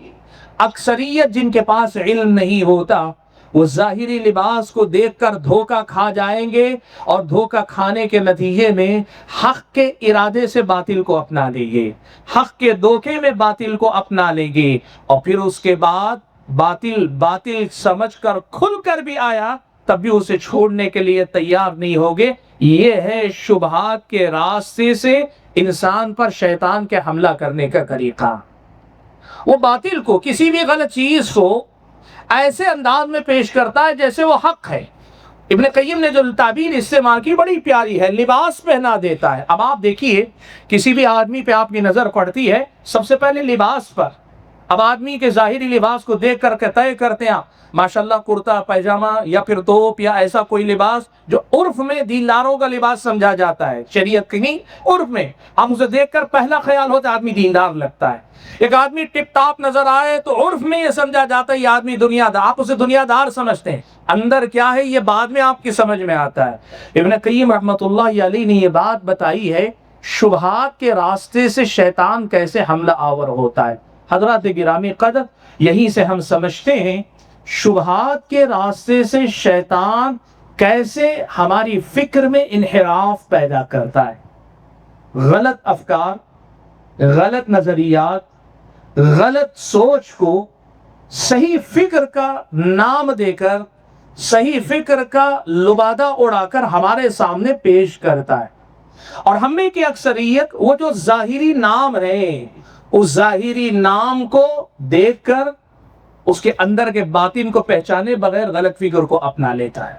اکثریت جن کے پاس علم نہیں ہوتا وہ ظاہری لباس کو دیکھ کر دھوکہ کھا جائیں گے، اور دھوکہ کھانے کے نتیجے میں حق کے ارادے سے باطل کو اپنا لیں گے، حق کے دھوکے میں باطل کو اپنا لیں گے، اور پھر اس کے بعد باطل سمجھ کر کھل کر بھی آیا تب بھی اسے چھوڑنے کے لیے تیار نہیں ہوگے۔ یہ ہے شبہات کے راستے سے انسان پر شیطان کے حملہ کرنے کا طریقہ۔ وہ باطل کو، کسی بھی غلط چیز کو ایسے انداز میں پیش کرتا ہے جیسے وہ حق ہے۔ ابن قیم نے جو تعبیر استعمال کی بڑی پیاری ہے، لباس پہنا دیتا ہے۔ اب آپ دیکھیے کسی بھی آدمی پہ آپ کی نظر پڑتی ہے سب سے پہلے لباس پر۔ اب آدمی کے ظاہری لباس کو دیکھ کر کے طے کرتے ہیں ماشاءاللہ کرتا پائجامہ یا پھر توپ یا ایسا کوئی لباس جو عرف میں دینداروں کا لباس سمجھا جاتا ہے، شریعت کی نہیں، عرف میں ہم اسے دیکھ کر پہلا خیال ہوتا ہے آدمی دیندار لگتا ہے۔ ایک آدمی ٹپ ٹاپ نظر آئے تو عرف میں یہ سمجھا جاتا ہے یہ آدمی دنیا دار، آپ اسے دنیا دار سمجھتے ہیں، اندر کیا ہے یہ بعد میں آپ کی سمجھ میں آتا ہے۔ ابن قیم رحمۃ اللہ علیہ نے یہ بات بتائی ہے شبہات کے راستے سے شیطان کیسے حملہ آور ہوتا ہے۔ حضرات گرامی قدر، یہیں سے ہم سمجھتے ہیں شبہات کے راستے سے شیطان کیسے ہماری فکر میں انحراف پیدا کرتا ہے۔ غلط افکار، غلط نظریات، غلط سوچ کو صحیح فکر کا نام دے کر، صحیح فکر کا لبادہ اڑا کر ہمارے سامنے پیش کرتا ہے، اور ہم میں کی اکثریت وہ جو ظاہری نام ہے اس ظاہری نام کو دیکھ کر اس کے اندر کے باطن کو پہچانے بغیر غلط فکر کو اپنا لیتا ہے۔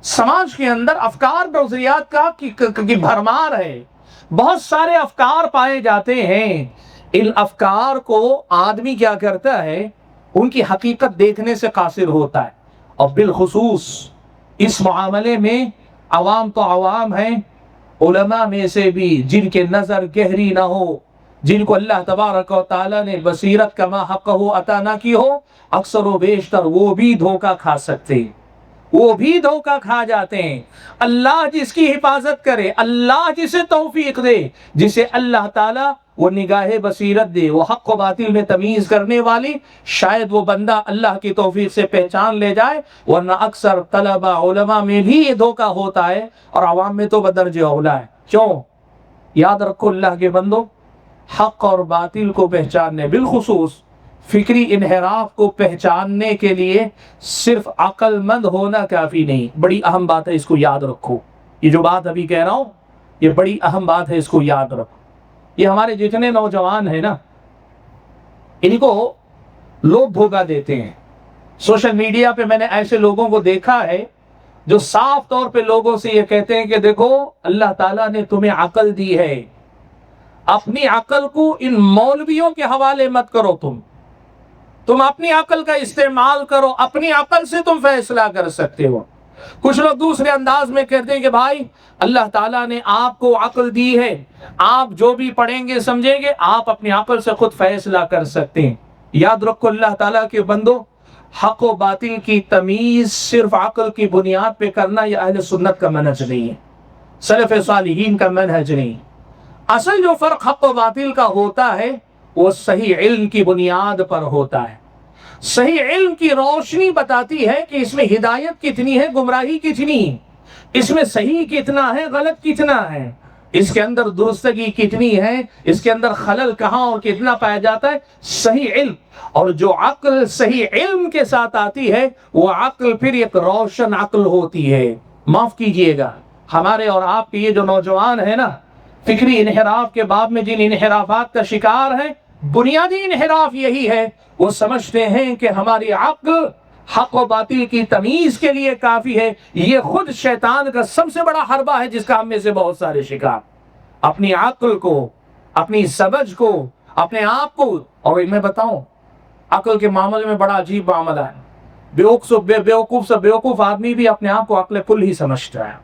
سماج کے اندر افکار نظریات کی بھرمار ہے، بہت سارے افکار پائے جاتے ہیں۔ ان افکار کو آدمی کیا کرتا ہے، ان کی حقیقت دیکھنے سے قاصر ہوتا ہے، اور بالخصوص اس معاملے میں عوام تو عوام ہیں، علماء میں سے بھی جن کے نظر گہری نہ ہو، جن کو اللہ تبارک و تعالیٰ نے بصیرت کما حق عطا نہ کی ہو، اکثر و بیشتر وہ بھی دھوکہ کھا سکتے ہیں، وہ بھی دھوکہ کھا جاتے ہیں۔ اللہ جس کی حفاظت کرے، اللہ جسے توفیق دے، جسے اللہ تعالیٰ وہ نگاہ بصیرت دے، وہ حق و باطل میں تمیز کرنے والی، شاید وہ بندہ اللہ کی توفیق سے پہچان لے جائے، ورنہ اکثر طلبہ علماء میں بھی یہ دھوکہ ہوتا ہے، اور عوام میں تو بدرجہ اولیٰ ہے۔ کیوں؟ یاد رکھو اللہ کے بندو، حق اور باطل کو پہچاننے، بالخصوص فکری انحراف کو پہچاننے کے لیے صرف عقل مند ہونا کافی نہیں۔ بڑی اہم بات ہے، اس کو یاد رکھو۔ یہ جو بات ابھی کہہ رہا ہوں یہ بڑی اہم بات ہے، اس کو یاد رکھو۔ یہ ہمارے جتنے نوجوان ہیں نا، ان کو لوگ دھوکہ دیتے ہیں۔ سوشل میڈیا پہ میں نے ایسے لوگوں کو دیکھا ہے جو صاف طور پہ لوگوں سے یہ کہتے ہیں کہ دیکھو اللہ تعالیٰ نے تمہیں عقل دی ہے، اپنی عقل کو ان مولویوں کے حوالے مت کرو، تم اپنی عقل کا استعمال کرو، اپنی عقل سے تم فیصلہ کر سکتے ہو۔ کچھ لوگ دوسرے انداز میں کہتے ہیں کہ بھائی اللہ تعالیٰ نے آپ کو عقل دی ہے، آپ جو بھی پڑھیں گے سمجھیں گے، آپ اپنی عقل سے خود فیصلہ کر سکتے ہیں۔ یاد رکھو اللہ تعالیٰ کے بندو، حق و باطل کی تمیز صرف عقل کی بنیاد پہ کرنا یہ اہل سنت کا منہج نہیں ہے، سلف صالحین کا منہج نہیں۔ اصل جو فرق حق و باطل کا ہوتا ہے وہ صحیح علم کی بنیاد پر ہوتا ہے۔ صحیح علم کی روشنی بتاتی ہے کہ اس میں ہدایت کتنی ہے، گمراہی کتنی، اس میں صحیح کتنا ہے، غلط کتنا ہے، اس کے اندر درستگی کتنی ہے، اس کے اندر خلل کہاں اور کتنا پایا جاتا ہے۔ صحیح علم، اور جو عقل صحیح علم کے ساتھ آتی ہے وہ عقل پھر ایک روشن عقل ہوتی ہے۔ معاف کیجئے گا، ہمارے اور آپ کے یہ جو نوجوان ہیں نا، فکری انحراف کے باب میں جن انحرافات کا شکار ہیں، بنیادی انحراف یہی ہے، وہ سمجھتے ہیں کہ ہماری عقل حق و باطل کی تمیز کے لیے کافی ہے۔ یہ خود شیطان کا سب سے بڑا حربہ ہے جس کا ہم میں سے بہت سارے شکار، اپنی عقل کو، اپنی سمجھ کو، اپنے آپ کو۔ اور میں بتاؤں عقل کے معاملے میں بڑا عجیب معاملہ ہے، بیوقوف سے بیوقوف آدمی بھی اپنے آپ کو عقل کل ہی سمجھتا ہے۔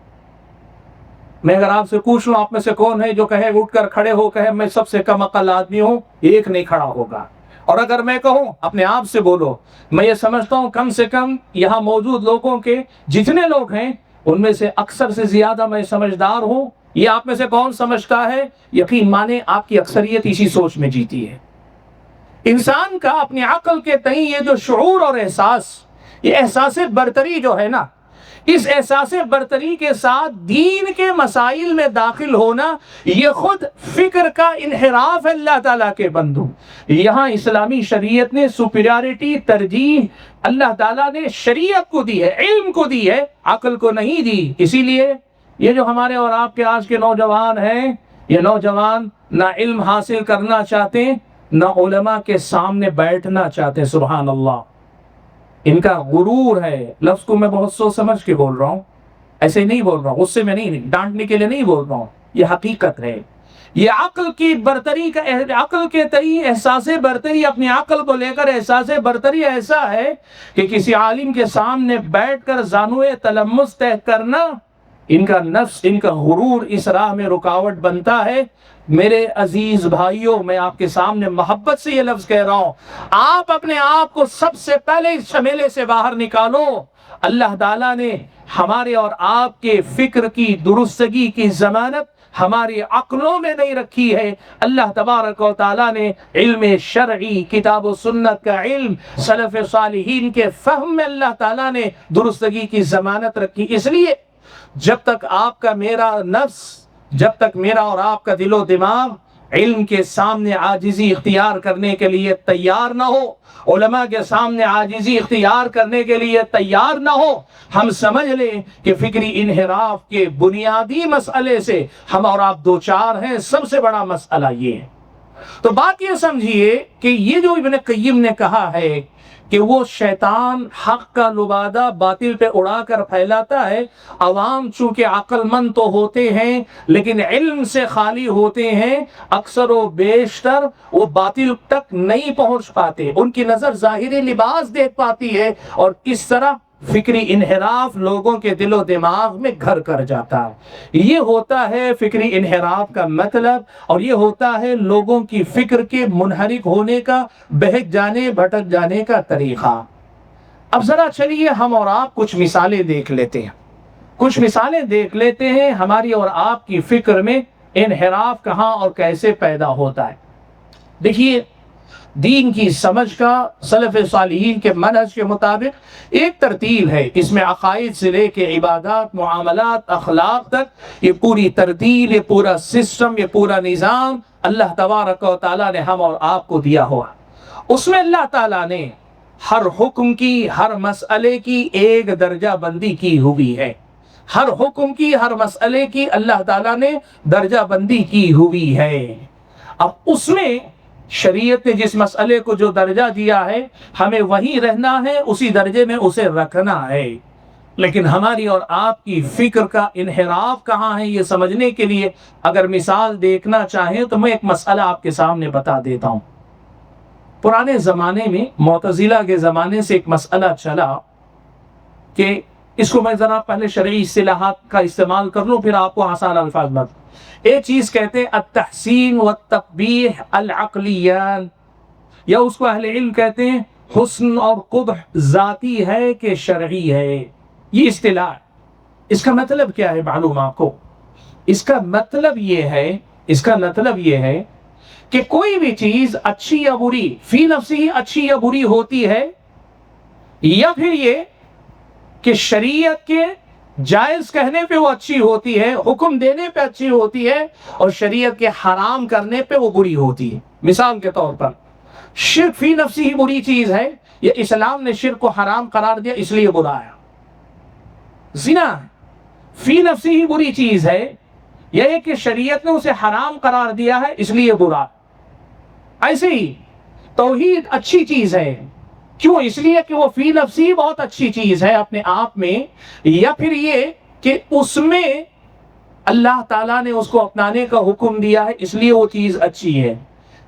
میں اگر آپ سے پوچھ لوں آپ میں سے کون ہے جو کہے اٹھ کر کھڑے ہو کہے میں سب سے کم عقل آدمی ہوں، ایک نہیں کھڑا ہوگا۔ اور اگر میں کہوں اپنے آپ سے بولو، میں یہ سمجھتا ہوں کم سے کم یہاں موجود لوگوں کے جتنے لوگ ہیں ان میں سے اکثر سے زیادہ میں سمجھدار ہوں۔ یہ آپ میں سے کون سمجھتا ہے؟ یقین مانے آپ کی اکثریت اسی سوچ میں جیتی ہے۔ انسان کا اپنی عقل کے تئیں یہ جو شعور اور احساس، یہ احساس برتری جو ہے نا، اس احساس برتری کے ساتھ دین کے مسائل میں داخل ہونا، یہ خود فکر کا انحراف ہے اللہ تعالیٰ کے بندو۔ یہاں اسلامی شریعت نے سپیریارٹی، ترجیح اللہ تعالیٰ نے شریعت کو دی ہے، علم کو دی ہے، عقل کو نہیں دی۔ اسی لیے یہ جو ہمارے اور آپ کے آج کے نوجوان ہیں، یہ نوجوان نہ علم حاصل کرنا چاہتے نہ علماء کے سامنے بیٹھنا چاہتے۔ سبحان اللہ، ان کا غرور ہے۔ لفظ کو میں بہت سوچ سمجھ کے بول رہا ہوں، ایسے نہیں بول رہا ہوں، غصے میں نہیں، ڈانٹنے کے لیے نہیں بول رہا ہوں، یہ حقیقت ہے۔ یہ عقل کی برتری کا، عقل کے تئیں احساس برتری، اپنی عقل کو لے کر احساس برتری ایسا ہے کہ کسی عالم کے سامنے بیٹھ کر زانوئے تلمس طے کرنا، ان کا نفس، ان کا غرور اس راہ میں رکاوٹ بنتا ہے۔ میرے عزیز بھائیوں، میں آپ کے سامنے محبت سے یہ لفظ کہہ رہا ہوں، آپ اپنے آپ کو سب سے پہلے اس شمیلے سے باہر نکالو۔ اللہ تعالیٰ نے ہمارے اور آپ کے فکر کی درستگی کی ضمانت ہماری عقلوں میں نہیں رکھی ہے۔ اللہ تبارک و تعالیٰ نے علم شرعی، کتاب و سنت کا علم، سلف صالحین کے فہم میں اللہ تعالیٰ نے درستگی کی ضمانت رکھی۔ اس لیے جب تک آپ کا میرا نفس، جب تک میرا اور آپ کا دل و دماغ علم کے سامنے عاجزی اختیار کرنے کے لیے تیار نہ ہو، علماء کے سامنے عاجزی اختیار کرنے کے لیے تیار نہ ہو، ہم سمجھ لیں کہ فکری انحراف کے بنیادی مسئلے سے ہم اور آپ دوچار ہیں۔ سب سے بڑا مسئلہ یہ ہے۔ تو بات یہ سمجھیے کہ یہ جو ابن قیم نے کہا ہے کہ وہ شیطان حق کا لبادہ باطل پہ اڑا کر پھیلاتا ہے، عوام چونکہ عقل مند تو ہوتے ہیں لیکن علم سے خالی ہوتے ہیں، اکثر و بیشتر وہ باطل تک نہیں پہنچ پاتے، ان کی نظر ظاہری لباس دیکھ پاتی ہے، اور اس طرح فکری انحراف لوگوں کے دل و دماغ میں گھر کر جاتا ہے۔ یہ ہوتا ہے فکری انحراف کا مطلب، اور یہ ہوتا ہے لوگوں کی فکر کے منحرف ہونے کا، بہک جانے، بھٹک جانے کا طریقہ۔ اب ذرا چلیے ہم اور آپ کچھ مثالیں دیکھ لیتے ہیں، کچھ مثالیں دیکھ لیتے ہیں ہماری اور آپ کی فکر میں انحراف کہاں اور کیسے پیدا ہوتا ہے۔ دیکھیے، دین کی سمجھ کا سلف صالحین کے منہج کے مطابق ایک ترتیب ہے، اس میں عقائد سے لے کے عبادات، معاملات، اخلاق تک یہ پوری ترتیب، یہ پورا سسٹم، یہ پورا نظام اللہ تبارک و تعالیٰ نے ہم اور آپ کو دیا ہوا۔ اس میں اللہ تعالیٰ نے ہر حکم کی، ہر مسئلے کی ایک درجہ بندی کی ہوئی ہے۔ ہر حکم کی، ہر مسئلے کی اللہ تعالیٰ نے درجہ بندی کی ہوئی ہے۔ اب اس میں شریعت نے جس مسئلے کو جو درجہ دیا ہے، ہمیں وہی رہنا ہے، اسی درجے میں اسے رکھنا ہے۔ لیکن ہماری اور آپ کی فکر کا انحراف کہاں ہے، یہ سمجھنے کے لیے اگر مثال دیکھنا چاہیں تو میں ایک مسئلہ آپ کے سامنے بتا دیتا ہوں۔ پرانے زمانے میں، معتزلہ کے زمانے سے ایک مسئلہ چلا کہ اس کو میں ذرا پہلے شرعی اصطلاحات کا استعمال کر لوں، پھر آپ کو آسان الفاظ میں ایک چیز کہتے ہیں التحسین والتقبیح العقلیان، یا اس کو اہل علم کہتے ہیں حسن اور قبح ذاتی ہے کہ شرعی ہے۔ یہ اصطلاح، اس کا مطلب کیا ہے معلوم آپ کو؟ اس کا مطلب یہ ہے کہ کوئی بھی چیز اچھی یا بری، فی نفسی اچھی یا بری ہوتی ہے، یا پھر یہ کہ شریعت کے جائز کہنے پہ وہ اچھی ہوتی ہے، حکم دینے پہ اچھی ہوتی ہے، اور شریعت کے حرام کرنے پہ وہ بری ہوتی ہے۔ مثال کے طور پر شرک فی نفسی ہی بری چیز ہے، یا اسلام نے شرک کو حرام قرار دیا اس لیے برا ہے۔ زنا فی نفسی ہی بری چیز ہے، یہ کہ شریعت نے اسے حرام قرار دیا ہے اس لیے برا۔ ایسے ہی توحید اچھی چیز ہے، کیوں؟ اس لیے کہ وہ فی نفسی بہت اچھی چیز ہے اپنے آپ میں، یا پھر یہ کہ اس میں اللہ تعالیٰ نے اس کو اپنانے کا حکم دیا ہے اس لیے وہ چیز اچھی ہے۔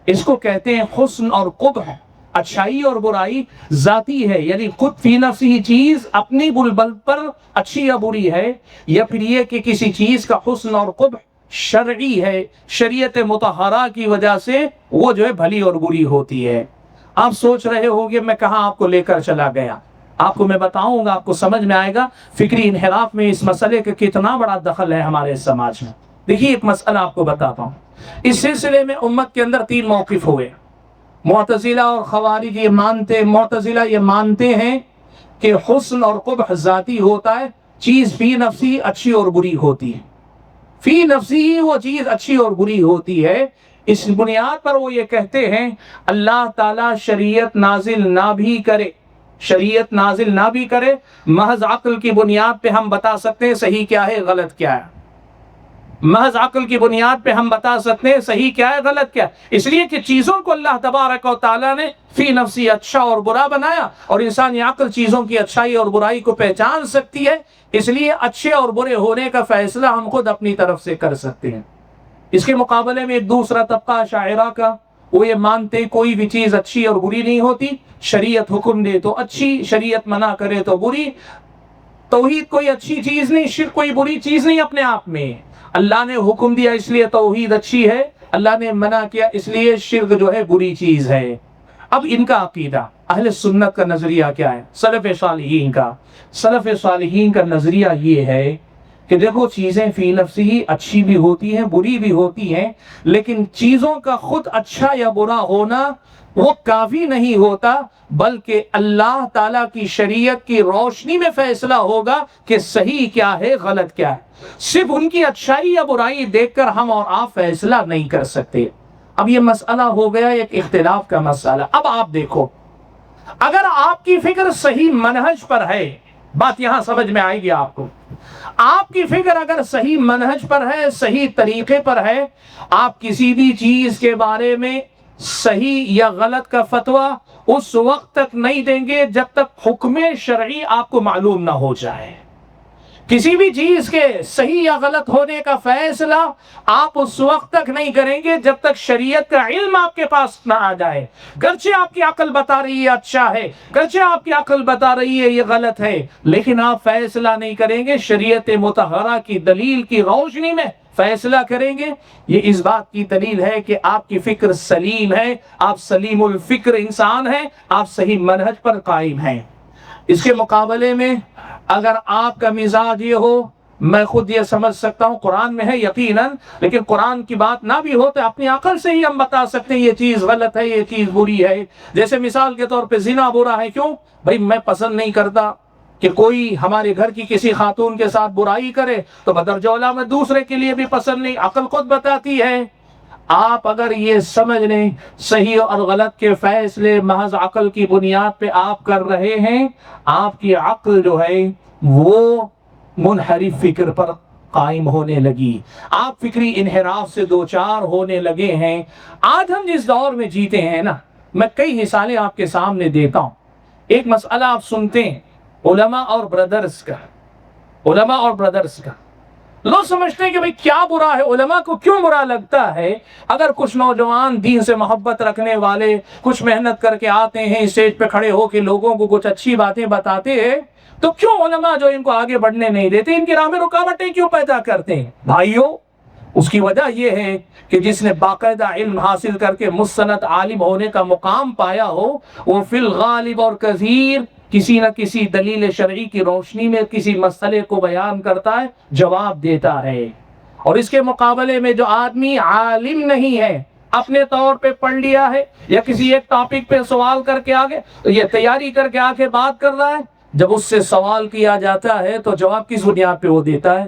اس کو کہتے ہیں حسن اور قبح اچھائی اور برائی ذاتی ہے، یعنی خود فی نفسی چیز اپنی بلبل پر اچھی یا بری ہے، یا پھر یہ کہ کسی چیز کا حسن اور قبح شرعی ہے، شریعت مطہرہ کی وجہ سے وہ جو ہے بھلی اور بری ہوتی ہے۔ آپ سوچ رہے ہوگے میں کہاں آپ کو لے کر چلا گیا، آپ کو میں بتاؤں گا، آپ کو سمجھ میں آئے گا فکری انحراف میں اس مسئلے کا کتنا بڑا دخل ہے ہمارے سماج میں۔ دیکھیے ایک مسئلہ آپ کو بتاتا ہوں، اس سلسلے میں امت کے اندر 3 موقف ہوئے۔ معتزلہ اور خوارج معتزلہ یہ مانتے ہیں کہ حسن اور قبح ذاتی ہوتا ہے، چیز فی نفسی اچھی اور بری ہوتی ہے، فی نفسی ہی وہ چیز اچھی اور بری ہوتی ہے۔ اس بنیاد پر وہ یہ کہتے ہیں اللہ تعالیٰ شریعت نازل نہ بھی کرے، محض عقل کی بنیاد پہ ہم بتا سکتے ہیں صحیح کیا ہے غلط کیا ہے، محض عقل کی بنیاد پہ ہم بتا سکتے ہیں صحیح کیا ہے غلط کیا ہے، اس لیے کہ چیزوں کو اللہ تبارک و تعالیٰ نے فی نفسی اچھا اور برا بنایا، اور انسانی عقل چیزوں کی اچھائی اور برائی کو پہچان سکتی ہے، اس لیے اچھے اور برے ہونے کا فیصلہ ہم خود اپنی طرف سے کر سکتے ہیں۔ اس کے مقابلے میں ایک دوسرا طبقہ شاعرہ کا، وہ یہ مانتے کوئی بھی چیز اچھی اور بری نہیں ہوتی، شریعت حکم دے تو اچھی، شریعت منع کرے تو بری، توحید کوئی اچھی چیز نہیں، شرک کوئی بری چیز نہیں اپنے آپ میں، اللہ نے حکم دیا اس لیے توحید اچھی ہے، اللہ نے منع کیا اس لیے شرک جو ہے بری چیز ہے۔ اب ان کا عقیدہ اہل سنت کا نظریہ کیا ہے؟ سلف صالحین کا نظریہ یہ ہے کہ دیکھو چیزیں فی نفسی ہی اچھی بھی ہوتی ہیں بری بھی ہوتی ہیں، لیکن چیزوں کا خود اچھا یا برا ہونا وہ کافی نہیں ہوتا، بلکہ اللہ تعالیٰ کی شریعت کی روشنی میں فیصلہ ہوگا کہ صحیح کیا ہے غلط کیا ہے۔ صرف ان کی اچھائی یا برائی دیکھ کر ہم اور آپ فیصلہ نہیں کر سکتے۔ اب یہ مسئلہ ہو گیا ایک اختلاف کا مسئلہ۔ اب آپ دیکھو، اگر آپ کی فکر صحیح منہج پر ہے، بات یہاں سمجھ میں آئے گی آپ کو، آپ کی فکر اگر صحیح منہج پر ہے، صحیح طریقے پر ہے، آپ کسی بھی چیز کے بارے میں صحیح یا غلط کا فتویٰ اس وقت تک نہیں دیں گے جب تک حکم شرعی آپ کو معلوم نہ ہو جائے۔ کسی بھی چیز کے صحیح یا غلط ہونے کا فیصلہ آپ اس وقت تک نہیں کریں گے جب تک شریعت کا علم آپ کے پاس نہ آ جائے۔ گرچہ آپ کی عقل بتا رہی ہے اچھا ہے، گرچہ آپ کی عقل بتا رہی ہے یہ غلط ہے، لیکن آپ فیصلہ نہیں کریں گے، شریعت مطہرہ کی دلیل کی روشنی میں فیصلہ کریں گے۔ یہ اس بات کی دلیل ہے کہ آپ کی فکر سلیم ہے، آپ سلیم الفکر انسان ہیں، آپ صحیح منہج پر قائم ہیں۔ اس کے مقابلے میں اگر آپ کا مزاج یہ ہو، میں خود یہ سمجھ سکتا ہوں قرآن میں ہے یقیناً، لیکن قرآن کی بات نہ بھی ہو تو اپنی عقل سے ہی ہم بتا سکتے ہیں یہ چیز غلط ہے، یہ چیز بری ہے۔ جیسے مثال کے طور پہ زنا برا ہے، کیوں بھائی؟ میں پسند نہیں کرتا کہ کوئی ہمارے گھر کی کسی خاتون کے ساتھ برائی کرے، تو بدرجہ اولیٰ میں دوسرے کے لیے بھی پسند نہیں، عقل خود بتاتی ہے۔ آپ اگر یہ سمجھ لیں صحیح اور غلط کے فیصلے محض عقل کی بنیاد پہ آپ کر رہے ہیں، آپ کی عقل جو ہے وہ منحرف فکر پر قائم ہونے لگی، آپ فکری انحراف سے دوچار ہونے لگے ہیں۔ آج ہم جس دور میں جیتے ہیں نا، میں کئی مثالیں آپ کے سامنے دیتا ہوں۔ ایک مسئلہ آپ سنتے ہیں علماء اور برادرز کا، لوگ سمجھتے ہیں کہ بھئی کیا برا ہے، علماء کو کیوں برا لگتا ہے؟ اگر کچھ نوجوان دین سے محبت رکھنے والے کچھ محنت کر کے آتے ہیں، اسٹیج پہ کھڑے ہو کے لوگوں کو کچھ اچھی باتیں بتاتے ہیں، تو کیوں علماء جو ان کو آگے بڑھنے نہیں دیتے، ان کی راہ میں رکاوٹیں کیوں پیدا کرتے ہیں؟ بھائیو، اس کی وجہ یہ ہے کہ جس نے باقاعدہ علم حاصل کر کے مستند عالم ہونے کا مقام پایا ہو، وہ فی الغالب اور کثیر کسی نہ کسی دلیل شرعی کی روشنی میں کسی مسئلے کو بیان کرتا ہے، جواب دیتا ہے۔ اور اس کے مقابلے میں جو آدمی عالم نہیں ہے، اپنے طور پہ پڑھ لیا ہے یا کسی ایک ٹاپک پہ سوال کر کے آگے، تو یہ تیاری کر کے آگے بات کر رہا ہے، جب اس سے سوال کیا جاتا ہے تو جواب کس بنیاد پہ وہ دیتا ہے؟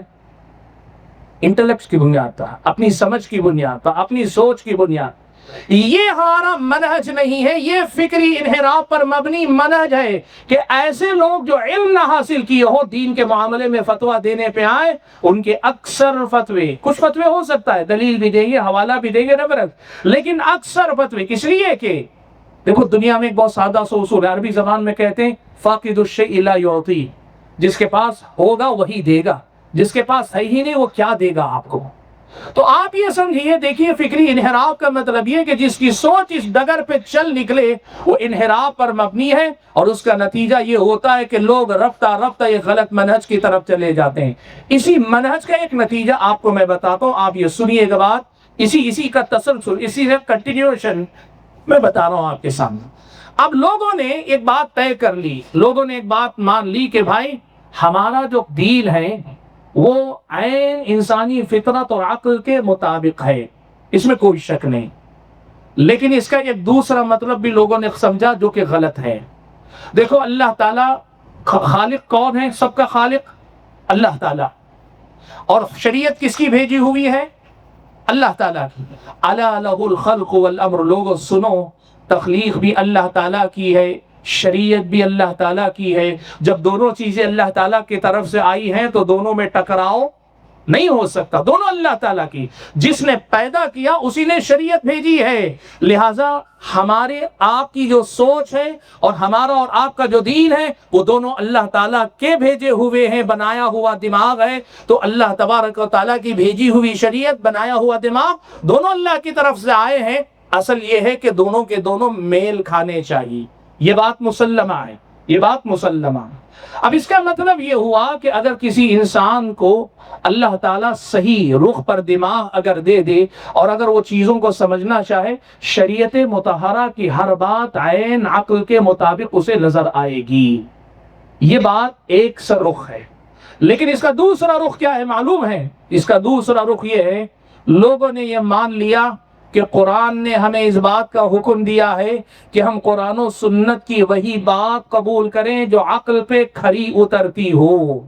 انٹلیکٹ کی بنیاد پر، اپنی سمجھ کی بنیاد پر، اپنی سوچ کی بنیاد۔ یہ ہمارا منہج نہیں ہے، یہ فکری انحراف پر مبنی منہج ہے کہ ایسے لوگ جو علم نہ حاصل کیے ہو، دین کے معاملے میں فتویٰ دینے پہ آئے، ان کے اکثر فتوے، کچھ فتوے ہو سکتا ہے دلیل بھی دیں گے، حوالہ بھی دیں گے ریفرنس، لیکن اکثر فتوے کس لیے کہ دیکھو دنیا میں ایک بہت سادہ سا اصول ہے، عربی زبان میں کہتے ہیں فاقد الشیء لا یعطی، جس کے پاس ہوگا وہی دے گا، جس کے پاس ہے ہی نہیں وہ کیا دے گا آپ کو۔ تو آپ یہ سمجھیے، دیکھیے فکری انحراف کا مطلب یہ کہ جس کی سوچ اس ڈگر پہ چل نکلے وہ انحراف پر مبنی ہے، اور اس کا نتیجہ یہ ہوتا ہے کہ لوگ رفتہ رفتہ ایک غلط منہج کی طرف چلے جاتے ہیں۔ اسی منہج کا ایک نتیجہ آپ کو میں بتاتا ہوں، آپ یہ سنیے گا بات، اسی کا تسلسل، اسی سے کنٹینیوشن میں بتا رہا ہوں آپ کے سامنے۔ اب لوگوں نے ایک بات طے کر لی، لوگوں نے ایک بات مان لی کہ بھائی ہمارا جو دین ہے وہ عین انسانی فطرت اور عقل کے مطابق ہے، اس میں کوئی شک نہیں، لیکن اس کا ایک دوسرا مطلب بھی لوگوں نے سمجھا جو کہ غلط ہے۔ دیکھو اللہ تعالیٰ خالق کون ہے؟ سب کا خالق اللہ تعالیٰ، اور شریعت کس کی بھیجی ہوئی ہے؟ اللہ تعالیٰ کی۔ الا لہ الخلق والامر، لوگوں سنو، تخلیق بھی اللہ تعالیٰ کی ہے، شریعت بھی اللہ تعالیٰ کی ہے۔ جب دونوں چیزیں اللہ تعالیٰ کی طرف سے آئی ہیں تو دونوں میں ٹکراؤ نہیں ہو سکتا، دونوں اللہ تعالیٰ کی۔ جس نے پیدا کیا اسی نے شریعت بھیجی ہے، لہٰذا ہمارے آپ کی جو سوچ ہے اور ہمارا اور آپ کا جو دین ہے وہ دونوں اللہ تعالیٰ کے بھیجے ہوئے ہیں، بنایا ہوا دماغ ہے تو اللہ تبارک و تعالیٰ کی بھیجی ہوئی شریعت، بنایا ہوا دماغ، دونوں اللہ کی طرف سے آئے ہیں۔ اصل یہ ہے کہ دونوں کے دونوں میل کھانے چاہیے، یہ بات مسلمہ ہے، یہ بات مسلمہ ہے۔ اب اس کا مطلب یہ ہوا کہ اگر کسی انسان کو اللہ تعالیٰ صحیح رخ پر دماغ اگر دے دے اور اگر وہ چیزوں کو سمجھنا چاہے، شریعت مطہرہ کی ہر بات عین عقل کے مطابق اسے نظر آئے گی۔ یہ بات ایک سر رخ ہے، لیکن اس کا دوسرا رخ کیا ہے معلوم ہے؟ اس کا دوسرا رخ یہ ہے، لوگوں نے یہ مان لیا کہ قرآن نے ہمیں اس بات کا حکم دیا ہے کہ ہم قرآن و سنت کی وہی بات قبول کریں جو عقل پہ کھری اترتی ہو،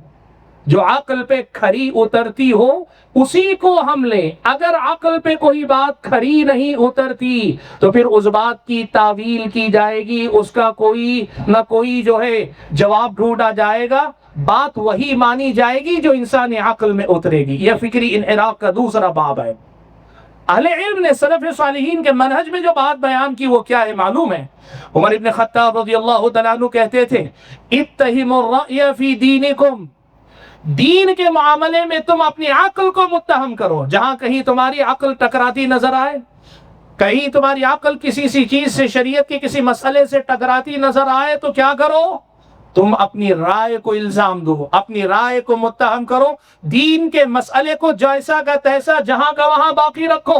جو عقل پہ کھری اترتی ہو اسی کو ہم لیں۔ اگر عقل پہ کوئی بات کھری نہیں اترتی تو پھر اس بات کی تعویل کی جائے گی، اس کا کوئی نہ کوئی جو ہے جواب ڈھونڈا جائے گا، بات وہی مانی جائے گی جو انسانی عقل میں اترے گی۔ یہ فکری انحراف کا دوسرا باب ہے۔ اہل علم نے سلف صالحین کے منہج میں جو بات بیان کی وہ کیا ہے معلوم ہے؟ عمر ابن خطاب رضی اللہ تعالیٰ عنہ کہتے تھے اتہموا الرأی فی دینکم، دین کے معاملے میں تم اپنی عقل کو متہم کرو۔ جہاں کہیں تمہاری عقل ٹکراتی نظر آئے، کہیں تمہاری عقل کسی سی چیز سے، شریعت کے کسی مسئلے سے ٹکراتی نظر آئے تو کیا کرو؟ تم اپنی رائے کو الزام دو، اپنی رائے کو متہم کرو، دین کے مسئلے کو جیسا کا تیسا جہاں کا وہاں باقی رکھو۔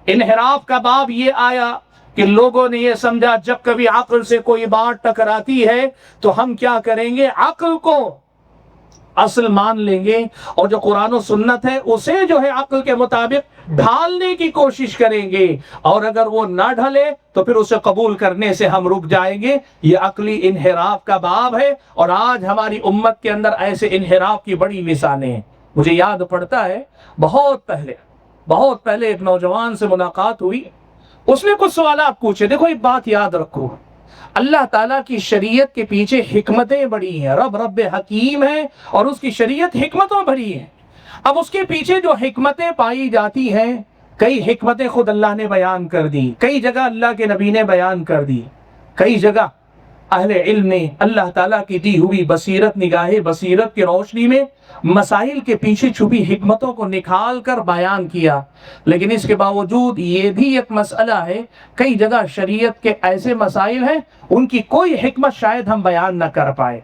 انحراف کا باب یہ آیا کہ لوگوں نے یہ سمجھا جب کبھی عقل سے کوئی بات ٹکراتی ہے تو ہم کیا کریں گے؟ عقل کو اصل مان لیں گے اور جو قرآن و سنت ہے اسے جو ہے عقل کے مطابق ڈھالنے کی کوشش کریں گے، اور اگر وہ نہ ڈھلے تو پھر اسے قبول کرنے سے ہم رک جائیں گے۔ یہ عقلی انحراف کا باب ہے، اور آج ہماری امت کے اندر ایسے انحراف کی بڑی مثالیں ہیں۔ مجھے یاد پڑتا ہے بہت پہلے ایک نوجوان سے ملاقات ہوئی، اس نے کچھ سوالات پوچھے۔ دیکھو ایک بات یاد رکھو، اللہ تعالیٰ کی شریعت کے پیچھے حکمتیں بڑی ہیں، رب حکیم ہے اور اس کی شریعت حکمتوں بڑی ہیں۔ اب اس کے پیچھے جو حکمتیں پائی جاتی ہیں، کئی حکمتیں خود اللہ نے بیان کر دی، کئی جگہ اللہ کے نبی نے بیان کر دی، کئی جگہ اہل علم نے اللہ تعالیٰ کی دی ہوئی بصیرت، نگاہ بصیرت کی روشنی میں مسائل کے پیچھے چھپی حکمتوں کو نکال کر بیان کیا۔ لیکن اس کے باوجود یہ بھی ایک مسئلہ ہے، کئی جگہ شریعت کے ایسے مسائل ہیں ان کی کوئی حکمت شاید ہم بیان نہ کر پائے،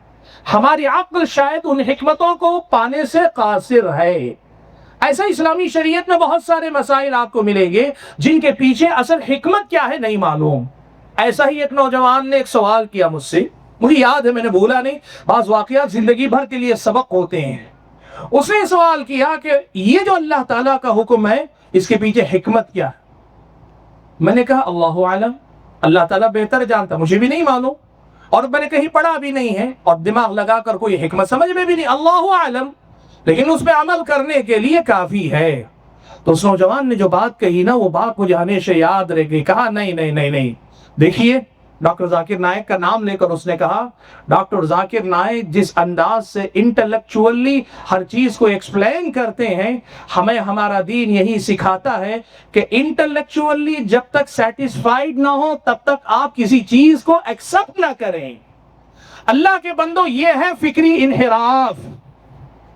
ہماری عقل شاید ان حکمتوں کو پانے سے قاصر ہے۔ ایسا اسلامی شریعت میں بہت سارے مسائل آپ کو ملیں گے جن کے پیچھے اصل حکمت کیا ہے نہیں معلوم۔ ایسا ہی ایک نوجوان نے ایک سوال کیا مجھ سے، مجھے یاد ہے، میں نے بھولا نہیں، بعض واقعات زندگی بھر کے لیے سبق ہوتے ہیں۔ اس نے سوال کیا کہ یہ جو اللہ تعالیٰ کا حکم ہے اس کے پیچھے حکمت کیا ہے؟ میں نے کہا اللہ عالم، اللہ تعالیٰ بہتر جانتا، مجھے بھی نہیں معلوم، اور میں نے کہیں پڑھا بھی نہیں ہے اور دماغ لگا کر کوئی حکمت سمجھ میں بھی نہیں، اللہ عالم، لیکن اس پہ عمل کرنے کے لیے کافی ہے۔ تو اس نوجوان نے جو بات کہی نا، وہ بات مجھے ہمیشہ یاد رہ گئی۔ کہا نہیں، دیکھیے ڈاکٹر ذاکر نائک کا نام لے کر اس نے کہا، ڈاکٹر ذاکر نائک جس انداز سے انٹلیکچولی ہر چیز کو ایکسپلین کرتے ہیں، ہمیں ہمارا دین یہی سکھاتا ہے کہ انٹلیکچولی جب تک سیٹسفائیڈ نہ ہو تب تک آپ کسی چیز کو ایکسپٹ نہ کریں۔ اللہ کے بندو، یہ ہے فکری انحراف،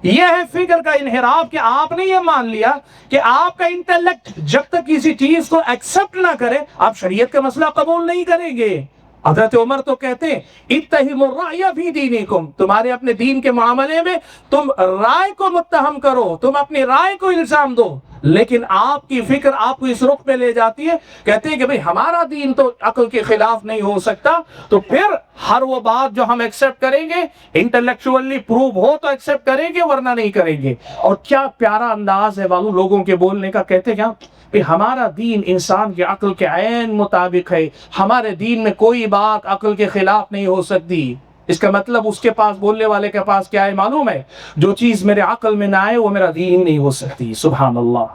یہ ہے فکر کا انحراف کہ آپ نے یہ مان لیا کہ آپ کا انٹلیکٹ جب تک کسی چیز کو ایکسپٹ نہ کرے آپ شریعت کا مسئلہ قبول نہیں کریں گے۔ حضرت عمر تو کہتے ہیں اتہموا الرأی فی دینکم، تمہارے اپنے دین کے معاملے میں تم رائے کو متہم کرو، تم اپنی رائے کو الزام دو، لیکن آپ کی فکر آپ کو اس رخ پہ لے جاتی ہے، کہتے ہیں کہ بھئی ہمارا دین تو عقل کے خلاف نہیں ہو سکتا، تو پھر ہر وہ بات جو ہم ایکسپٹ کریں گے انٹلیکچولی پروو ہو تو ایکسپٹ کریں گے ورنہ نہیں کریں گے۔ اور کیا پیارا انداز ہے والو لوگوں کے بولنے کا، کہتے کیا کہ ہمارا دین انسان کے عقل کے عین مطابق ہے، ہمارے دین میں کوئی بات عقل کے خلاف نہیں ہو سکتی۔ اس کا مطلب اس کے پاس، بولنے والے کے پاس کیا ہے معلوم ہے؟ جو چیز میرے عقل میں نہ آئے وہ میرا دین نہیں ہو سکتی۔ سبحان اللہ،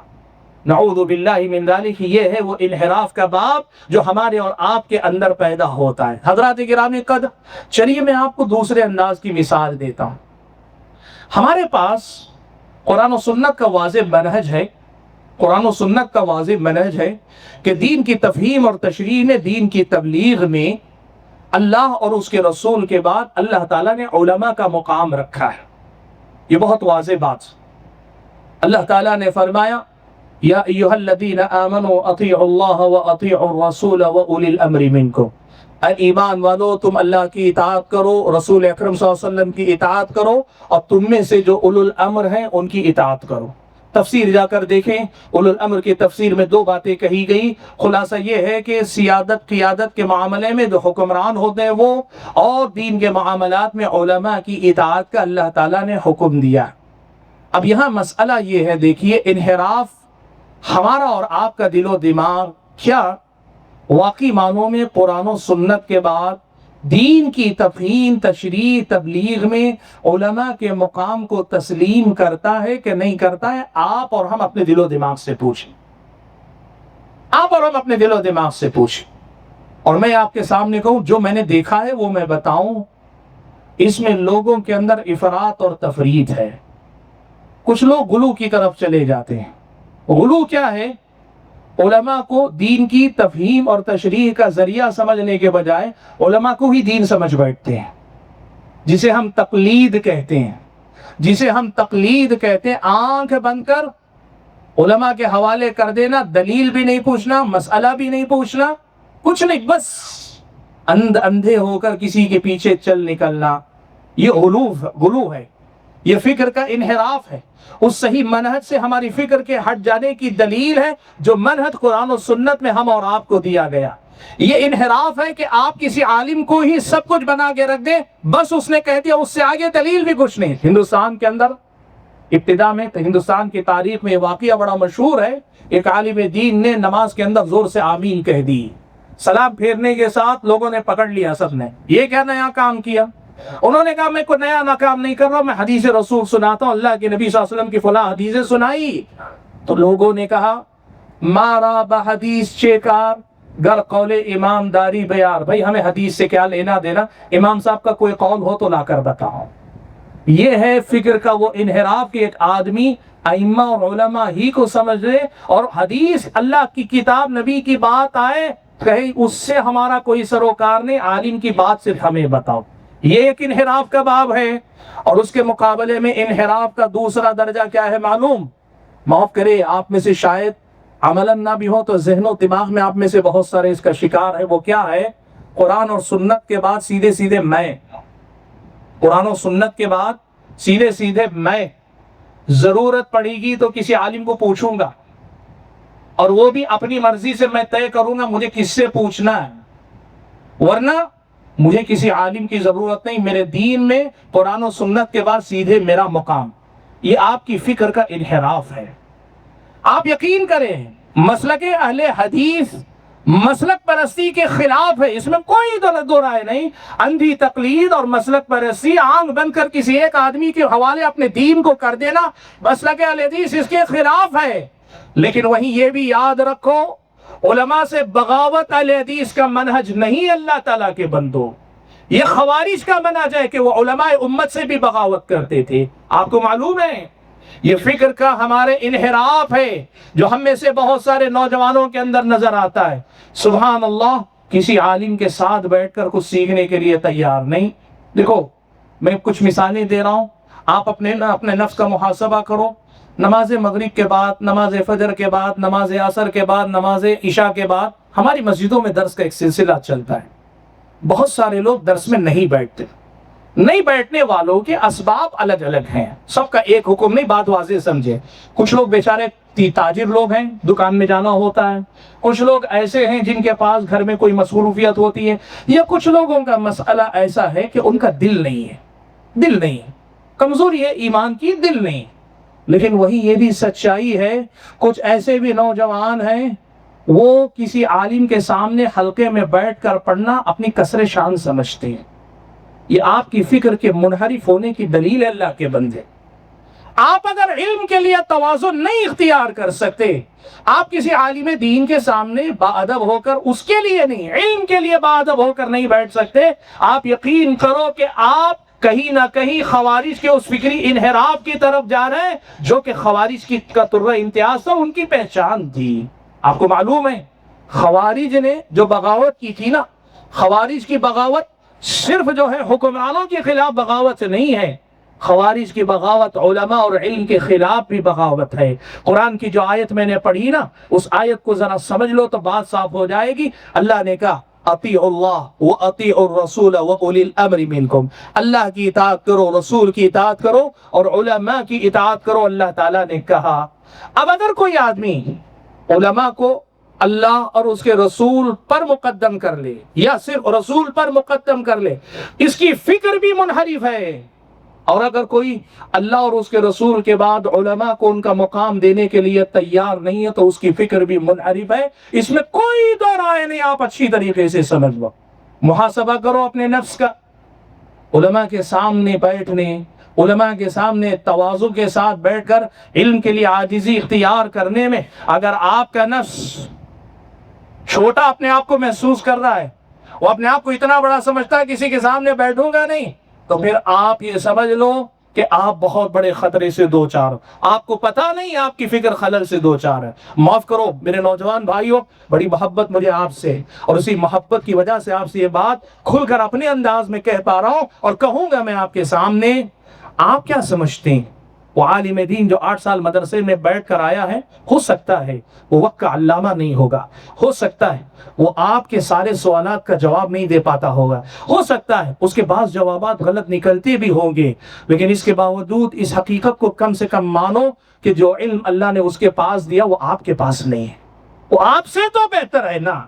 نعوذ باللہ من ذالک۔ یہ ہے وہ انحراف کا باب جو ہمارے اور آپ کے اندر پیدا ہوتا ہے۔ حضرات گرامی قدر، چلیے میں آپ کو دوسرے انداز کی مثال دیتا ہوں۔ ہمارے پاس قرآن و سنت کا واضح منہج ہے، قرآن و سنت کا واضح منہج ہے کہ دین کی تفہیم اور تشریح نے، دین کی تبلیغ میں اللہ اور اس کے رسول کے بعد اللہ تعالیٰ نے علماء کا مقام رکھا ہے۔ یہ بہت واضح بات۔ اللہ تعالیٰ نے فرمایا یا ایھا الذین آمنوا اطیعوا اللہ واطیعوا الرسول واولی الامر منکم، اے ایمان والو تم اللہ کی اطاعت کرو، رسول اکرم صلی اللہ علیہ وسلم کی اطاعت کرو، اور تم میں سے جو اولو الامر ہیں ان کی اطاعت کرو۔ تفسیر جا کر دیکھیں، اولو الامر کی تفسیر میں دو باتیں کہی گئی۔ خلاصہ یہ ہے کہ سیادت قیادت کے معاملے میں جو حکمران ہوتے ہیں وہ، اور دین کے معاملات میں علماء کی اطاعت کا اللہ تعالیٰ نے حکم دیا۔ اب یہاں مسئلہ یہ ہے، دیکھیے انحراف ہمارا اور آپ کا دل و دماغ کیا واقعی معنوں میں قرآن و سنت کے بعد دین کی تفہیم تشریح تبلیغ میں علماء کے مقام کو تسلیم کرتا ہے کہ نہیں کرتا ہے؟ آپ اور ہم اپنے دل و دماغ سے پوچھیں، آپ اور ہم اپنے دل و دماغ سے پوچھیں۔ اور میں آپ کے سامنے کہوں جو میں نے دیکھا ہے وہ میں بتاؤں، اس میں لوگوں کے اندر افراط اور تفرید ہے۔ کچھ لوگ غلو کی طرف چلے جاتے ہیں۔ غلو کیا ہے؟ علماء کو دین کی تفہیم اور تشریح کا ذریعہ سمجھنے کے بجائے علماء کو ہی دین سمجھ بیٹھتے ہیں، جسے ہم تقلید کہتے ہیں، جسے ہم تقلید کہتے ہیں۔ آنکھ بند کر علماء کے حوالے کر دینا، دلیل بھی نہیں پوچھنا، مسئلہ بھی نہیں پوچھنا، کچھ نہیں، بس اندھے ہو کر کسی کے پیچھے چل نکلنا۔ یہ غلو ہے، یہ فکر کا انحراف ہے۔ اس صحیح منہج سے ہماری فکر کے ہٹ جانے کی دلیل ہے جو منہج قرآن و سنت میں ہم اور آپ کو دیا گیا۔ یہ انحراف ہے کہ آپ کسی عالم کو ہی سب کچھ بنا کے رکھ دیں، بس اس نے کہہ دیا، اس سے آگے دلیل بھی کچھ نہیں۔ ہندوستان کے اندر ابتدا میں، ہندوستان کی تاریخ میں یہ واقعہ بڑا مشہور ہے۔ ایک عالم دین نے نماز کے اندر زور سے آمین کہہ دی، سلام پھیرنے کے ساتھ لوگوں نے پکڑ لیا، سب نے یہ کیا نیا کام کیا؟ انہوں نے کہا میں کوئی نیا کام نہیں کر رہا، میں حدیث رسول سناتا ہوں، اللہ کے نبی صلی اللہ علیہ وسلم کی فلاں حدیثیں سنائی۔ تو لوگوں نے کہا مارا بحدیث چیکار گر قول امام داری بیار، بھائی ہمیں حدیث سے کیا لینا دینا، امام صاحب کا کوئی قول ہو تو لا کر بتاؤ۔ یہ ہے فکر کا وہ انحراف کہ ایک آدمی ائمہ اور علماء ہی کو سمجھ لے، اور حدیث اللہ کی کتاب نبی کی بات آئے کہیں اس سے ہمارا کوئی سروکار نہیں، عالم کی بات صرف ہمیں بتاؤ۔ یہ ایک انحراف کا باب ہے۔ اور اس کے مقابلے میں انحراف کا دوسرا درجہ کیا ہے معلوم؟ معاف کرے آپ میں سے شاید عملاً نہ بھی ہو تو ذہن و دماغ میں آپ میں سے بہت سارے اس کا شکار ہے۔ وہ کیا ہے؟ قرآن اور سنت کے بعد سیدھے سیدھے میں، قرآن و سنت کے بعد سیدھے سیدھے میں، ضرورت پڑے گی تو کسی عالم کو پوچھوں گا، اور وہ بھی اپنی مرضی سے میں طے کروں گا مجھے کس سے پوچھنا ہے، ورنہ مجھے کسی عالم کی ضرورت نہیں۔ میرے دین میں قرآن و سنت کے بعد سیدھے میرا مقام۔ یہ آپ کی فکر کا انحراف ہے۔ آپ یقین کریں مسلک اہل حدیث مسلک پرستی کے خلاف ہے، اس میں کوئی دو رائے نہیں۔ اندھی تقلید اور مسلک پرستی، آنکھ بند کر کسی ایک آدمی کے حوالے اپنے دین کو کر دینا، مسلک اہل حدیث اس کے خلاف ہے۔ لیکن وہیں یہ بھی یاد رکھو علماء سے بغاوت اہل حدیث کا منہج نہیں اللہ تعالیٰ کے بندو، یہ خوارج کا منہج ہے کہ وہ علماء امت سے بھی بغاوت کرتے تھے۔ آپ کو معلوم ہے یہ فکر کا ہمارے انحراف ہے جو ہم میں سے بہت سارے نوجوانوں کے اندر نظر آتا ہے۔ سبحان اللہ، کسی عالم کے ساتھ بیٹھ کر کچھ سیکھنے کے لیے تیار نہیں۔ دیکھو میں کچھ مثالیں دے رہا ہوں، آپ اپنے نفس کا محاسبہ کرو. نماز مغرب کے بعد، نماز فجر کے بعد، نماز عصر کے بعد، نماز عشاء کے بعد ہماری مسجدوں میں درس کا ایک سلسلہ چلتا ہے. بہت سارے لوگ درس میں نہیں بیٹھتے. نہیں بیٹھنے والوں کے اسباب الگ الگ ہیں، سب کا ایک حکم نہیں، بات واضح سمجھے. کچھ لوگ بیچارے تاجر لوگ ہیں، دکان میں جانا ہوتا ہے. کچھ لوگ ایسے ہیں جن کے پاس گھر میں کوئی مصروفیت ہوتی ہے. یا کچھ لوگوں کا مسئلہ ایسا ہے کہ ان کا دل نہیں ہے، دل نہیں ہے، کمزوری ہے ایمان کی، دل نہیں. لیکن وہی یہ بھی سچائی ہے، کچھ ایسے بھی نوجوان ہیں وہ کسی عالم کے سامنے حلقے میں بیٹھ کر پڑھنا اپنی کسر شان سمجھتے ہیں. یہ آپ کی فکر کے منحرف ہونے کی دلیل ہے اللہ کے بندے. آپ اگر علم کے لیے توازن نہیں اختیار کر سکتے، آپ کسی عالم دین کے سامنے باادب ہو کر، اس کے لیے نہیں، علم کے لیے باادب ہو کر نہیں بیٹھ سکتے، آپ یقین کرو کہ آپ کہیں نہ کہیں خوارج کے اس فکری انحراف کی طرف جا رہے ہیں جو کہ خوارج کی قطر امتیاز تھا، ان کی پہچان تھی. آپ کو معلوم ہے خوارج نے جو بغاوت کی تھی نا، خوارج کی بغاوت صرف جو ہے حکمرانوں کے خلاف بغاوت نہیں ہے، خوارج کی بغاوت علماء اور علم کے خلاف بھی بغاوت ہے. قرآن کی جو آیت میں نے پڑھی نا، اس آیت کو ذرا سمجھ لو تو بات صاف ہو جائے گی. اللہ نے کہا اطیعوا اللہ واطیعوا الرسول واولی الامر منکم، اللہ کی اطاعت کرو، رسول کی اطاعت کرو اور علماء کی اطاعت کرو، اللہ تعالیٰ نے کہا. اب اگر کوئی آدمی علماء کو اللہ اور اس کے رسول پر مقدم کر لے یا صرف رسول پر مقدم کر لے، اس کی فکر بھی منحرف ہے. اور اگر کوئی اللہ اور اس کے رسول کے بعد علماء کو ان کا مقام دینے کے لیے تیار نہیں ہے تو اس کی فکر بھی منحرف ہے. اس میں کوئی دو رائے نہیں، آپ اچھی طریقے سے سمجھ لو. محاسبہ کرو اپنے نفس کا. علماء کے سامنے بیٹھنے، علماء کے سامنے تواضع کے ساتھ بیٹھ کر علم کے لیے عاجزی اختیار کرنے میں اگر آپ کا نفس چھوٹا اپنے آپ کو محسوس کر رہا ہے، وہ اپنے آپ کو اتنا بڑا سمجھتا ہے کسی کے سامنے بیٹھوں گا نہیں، تو پھر آپ یہ سمجھ لو کہ آپ بہت بڑے خطرے سے دو چار، آپ کو پتہ نہیں آپ کی فکر خلل سے دو چار ہے. معاف کرو میرے نوجوان بھائیوں، بڑی محبت مجھے آپ سے، اور اسی محبت کی وجہ سے آپ سے یہ بات کھل کر اپنے انداز میں کہہ پا رہا ہوں اور کہوں گا میں آپ کے سامنے. آپ کیا سمجھتے ہیں وہ عالم دین جو 8 سال مدرسے میں بیٹھ کر آیا ہے، ہو سکتا ہے وہ وقت کا علامہ نہیں ہوگا، ہو سکتا ہے وہ آپ کے سارے سوالات کا جواب نہیں دے پاتا ہوگا، ہو سکتا ہے اس کے بعض جوابات غلط نکلتے بھی ہوں گے، لیکن اس کے باوجود اس حقیقت کو کم سے کم مانو کہ جو علم اللہ نے اس کے پاس دیا وہ آپ کے پاس نہیں ہے. وہ آپ سے تو بہتر ہے نا،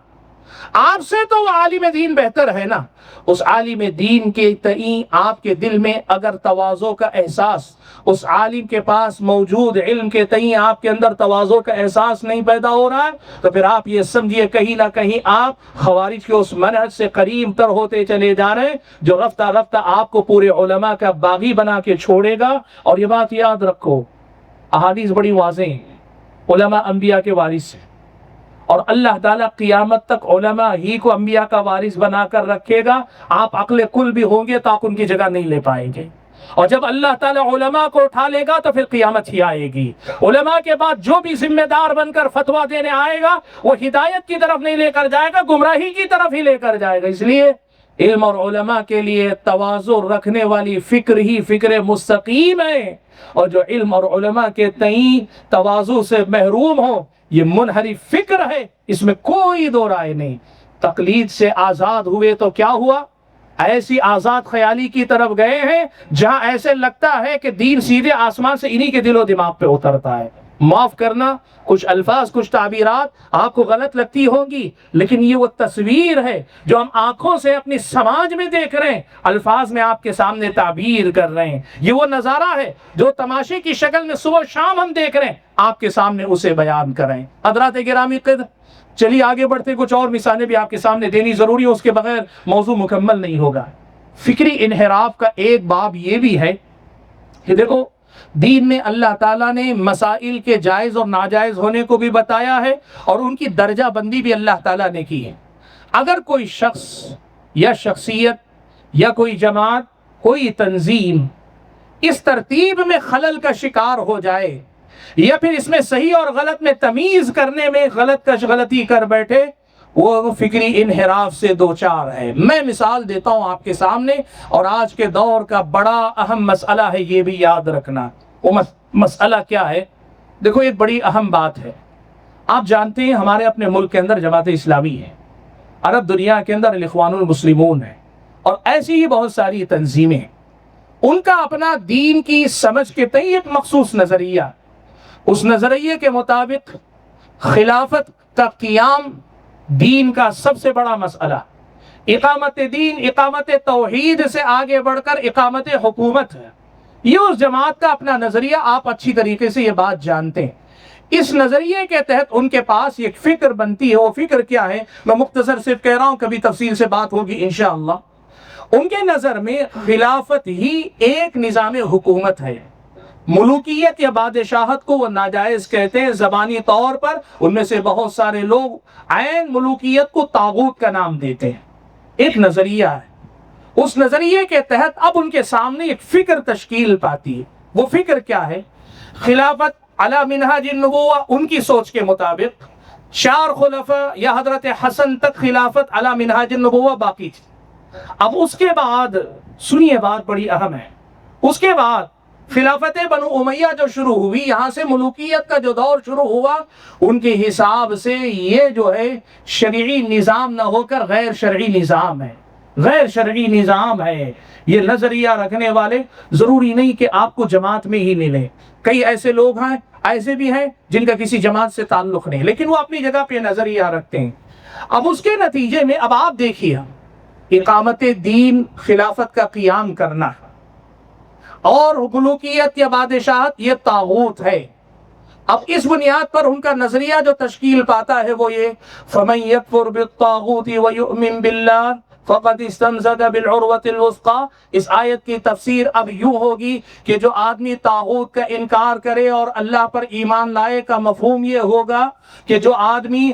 آپ سے تو وہ عالم دین بہتر ہے نا. اس عالم دین کے تئیں آپ کے دل میں اگر تواضع کا احساس، اس عالم کے پاس موجود علم کے تئیں آپ کے اندر تواضع کا احساس نہیں پیدا ہو رہا ہے، تو پھر آپ یہ سمجھیے کہیں نہ کہیں آپ خوارج کے اس منہج سے قریب تر ہوتے چلے جا رہے ہیں جو رفتہ رفتہ آپ کو پورے علماء کا باغی بنا کے چھوڑے گا. اور یہ بات یاد رکھو، احادیث بڑی واضح ہیں، علماء انبیاء کے وارث ہیں، اور اللہ تعالیٰ قیامت تک علماء ہی کو انبیاء کا وارث بنا کر رکھے گا. آپ عقل کل بھی ہوں گے تو آپ ان کی جگہ نہیں لے پائیں گے، اور جب اللہ تعالیٰ علماء کو اٹھا لے گا تو پھر قیامت ہی آئے گی. علماء کے بعد جو بھی ذمہ دار بن کر فتویٰ دینے آئے گا وہ ہدایت کی طرف نہیں لے کر جائے گا، گمراہی کی طرف ہی لے کر جائے گا. اس لیے علم اور علماء کے لیے تواضع رکھنے والی فکر ہی فکر مستقیم ہے، اور جو علم اور علماء کے تئیں تواضع سے محروم ہو یہ منحرف فکر ہے، اس میں کوئی دو رائے نہیں. تقلید سے آزاد ہوئے تو کیا ہوا؟ ایسی آزاد خیالی کی طرف گئے ہیں جہاں ایسے لگتا ہے کہ دین سیدھے آسمان سے انہی کے دل و دماغ پہ اترتا ہے. معاف کرنا، کچھ الفاظ کچھ تعبیرات آپ کو غلط لگتی ہوں گی، لیکن یہ وہ تصویر ہے جو ہم آنکھوں سے اپنی سماج میں دیکھ رہے ہیں، الفاظ میں آپ کے سامنے تعبیر کر رہے ہیں. یہ وہ نظارہ ہے جو تماشے کی شکل میں صبح شام ہم دیکھ رہے ہیں، آپ کے سامنے اسے بیان کریں. حضرات گرامی قدر، چلیے آگے بڑھتے، کچھ اور مثالیں بھی آپ کے سامنے دینی ضروری ہے، اس کے بغیر موضوع مکمل نہیں ہوگا. فکری انحراف کا ایک باب یہ بھی ہے کہ دیکھو دین میں اللہ تعالیٰ نے مسائل کے جائز اور ناجائز ہونے کو بھی بتایا ہے، اور ان کی درجہ بندی بھی اللہ تعالیٰ نے کی ہے. اگر کوئی شخص یا شخصیت یا کوئی جماعت، کوئی تنظیم اس ترتیب میں خلل کا شکار ہو جائے یا پھر اس میں صحیح اور غلط میں تمیز کرنے میں غلطی کر بیٹھے، وہ فکری انحراف سے دوچار ہے۔ میں مثال دیتا ہوں آپ کے سامنے، اور آج کے دور کا بڑا اہم مسئلہ ہے، یہ بھی یاد رکھنا۔ وہ مسئلہ کیا ہے؟ دیکھو ایک بڑی اہم بات ہے، آپ جانتے ہیں ہمارے اپنے ملک کے اندر جماعت اسلامی ہے، عرب دنیا کے اندر الاخوان المسلمون ہے، اور ایسی ہی بہت ساری تنظیمیں، ان کا اپنا دین کی سمجھ کے تئیں ایک مخصوص نظریہ، اس نظریے کے مطابق خلافت کا قیام دین کا سب سے بڑا مسئلہ، اقامت دین، اقامت توحید سے آگے بڑھ کر اقامت حکومت ہے۔ یہ اس جماعت کا اپنا نظریہ، آپ اچھی طریقے سے یہ بات جانتے ہیں۔ اس نظریے کے تحت ان کے پاس ایک فکر بنتی ہے، وہ فکر کیا ہے میں مختصر صرف کہہ رہا ہوں، کبھی تفصیل سے بات ہوگی انشاءاللہ۔ ان کے نظر میں خلافت ہی ایک نظام حکومت ہے۔ ملوکیت یا بادشاہت کو وہ ناجائز کہتے ہیں زبانی طور پر، ان میں سے بہت سارے لوگ عین ملوکیت کو طاغوت کا نام دیتے ہیں۔ ایک نظریہ ہے، اس نظریے کے تحت اب ان کے سامنے ایک فکر تشکیل پاتی ہے۔ وہ فکر کیا ہے؟ خلافت علی منہاج النبوہ، ان کی سوچ کے مطابق 4 خلفاء یا حضرت حسن تک خلافت علی منہاج النبوہ باقی تھی۔ اب اس کے بعد سنیے، بات بڑی اہم ہے، اس کے بعد خلافت بنو امیہ جو شروع ہوئی، یہاں سے ملوکیت کا جو دور شروع ہوا، ان کے حساب سے یہ جو ہے شرعی نظام نہ ہو کر غیر شرعی نظام ہے، غیر شرعی نظام ہے۔ یہ نظریہ رکھنے والے ضروری نہیں کہ آپ کو جماعت میں ہی ملے، کئی ایسے لوگ ہیں، ایسے بھی ہیں جن کا کسی جماعت سے تعلق نہیں، لیکن وہ اپنی جگہ پہ نظریہ رکھتے ہیں۔ اب اس کے نتیجے میں اب آپ دیکھیے، اقامت دین، خلافت کا قیام کرنا، اور ملوکیت یا بادشاہت یہ طاغوت ہے۔ اب اس بنیاد پر ان کا نظریہ جو تشکیل پاتا ہے وہ یہ فَمَن يَكْفُرْ بِالطَّاغُوتِ وَيُؤْمِن بِاللَّهِ فَقَدِ اسْتَمْسَكَ بِالْعُرْوَةِ الْوُثْقَىٰ۔ اس آیت کی تفسیر اب یوں ہوگی کہ جو آدمی طاغوت کا انکار کرے اور اللہ پر ایمان لائے کا مفہوم یہ ہوگا کہ جو آدمی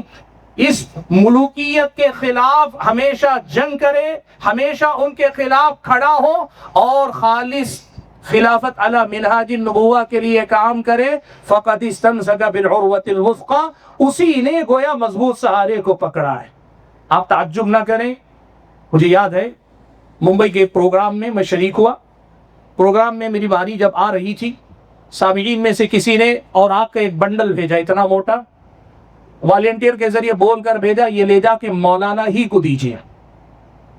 اس ملوکیت کے خلاف ہمیشہ جنگ کرے، ہمیشہ ان کے خلاف کھڑا ہو اور خالص خلافت علی منہاج النبوہ کے لیے کام کرے، فقد استمسک بالعروۃ الوثقیٰ، اسی نے گویا مضبوط سہارے کو پکڑا ہے۔ آپ تعجب نہ کریں، مجھے یاد ہے ممبئی کے پروگرام میں میں شریک ہوا، پروگرام میں میری باری جب آ رہی تھی، سامعین میں سے کسی نے اور آپ کا ایک بنڈل بھیجا، اتنا موٹا، والنٹیئر کے ذریعے بول کر بھیجا، یہ لے جا کے مولانا ہی کو دیجیے،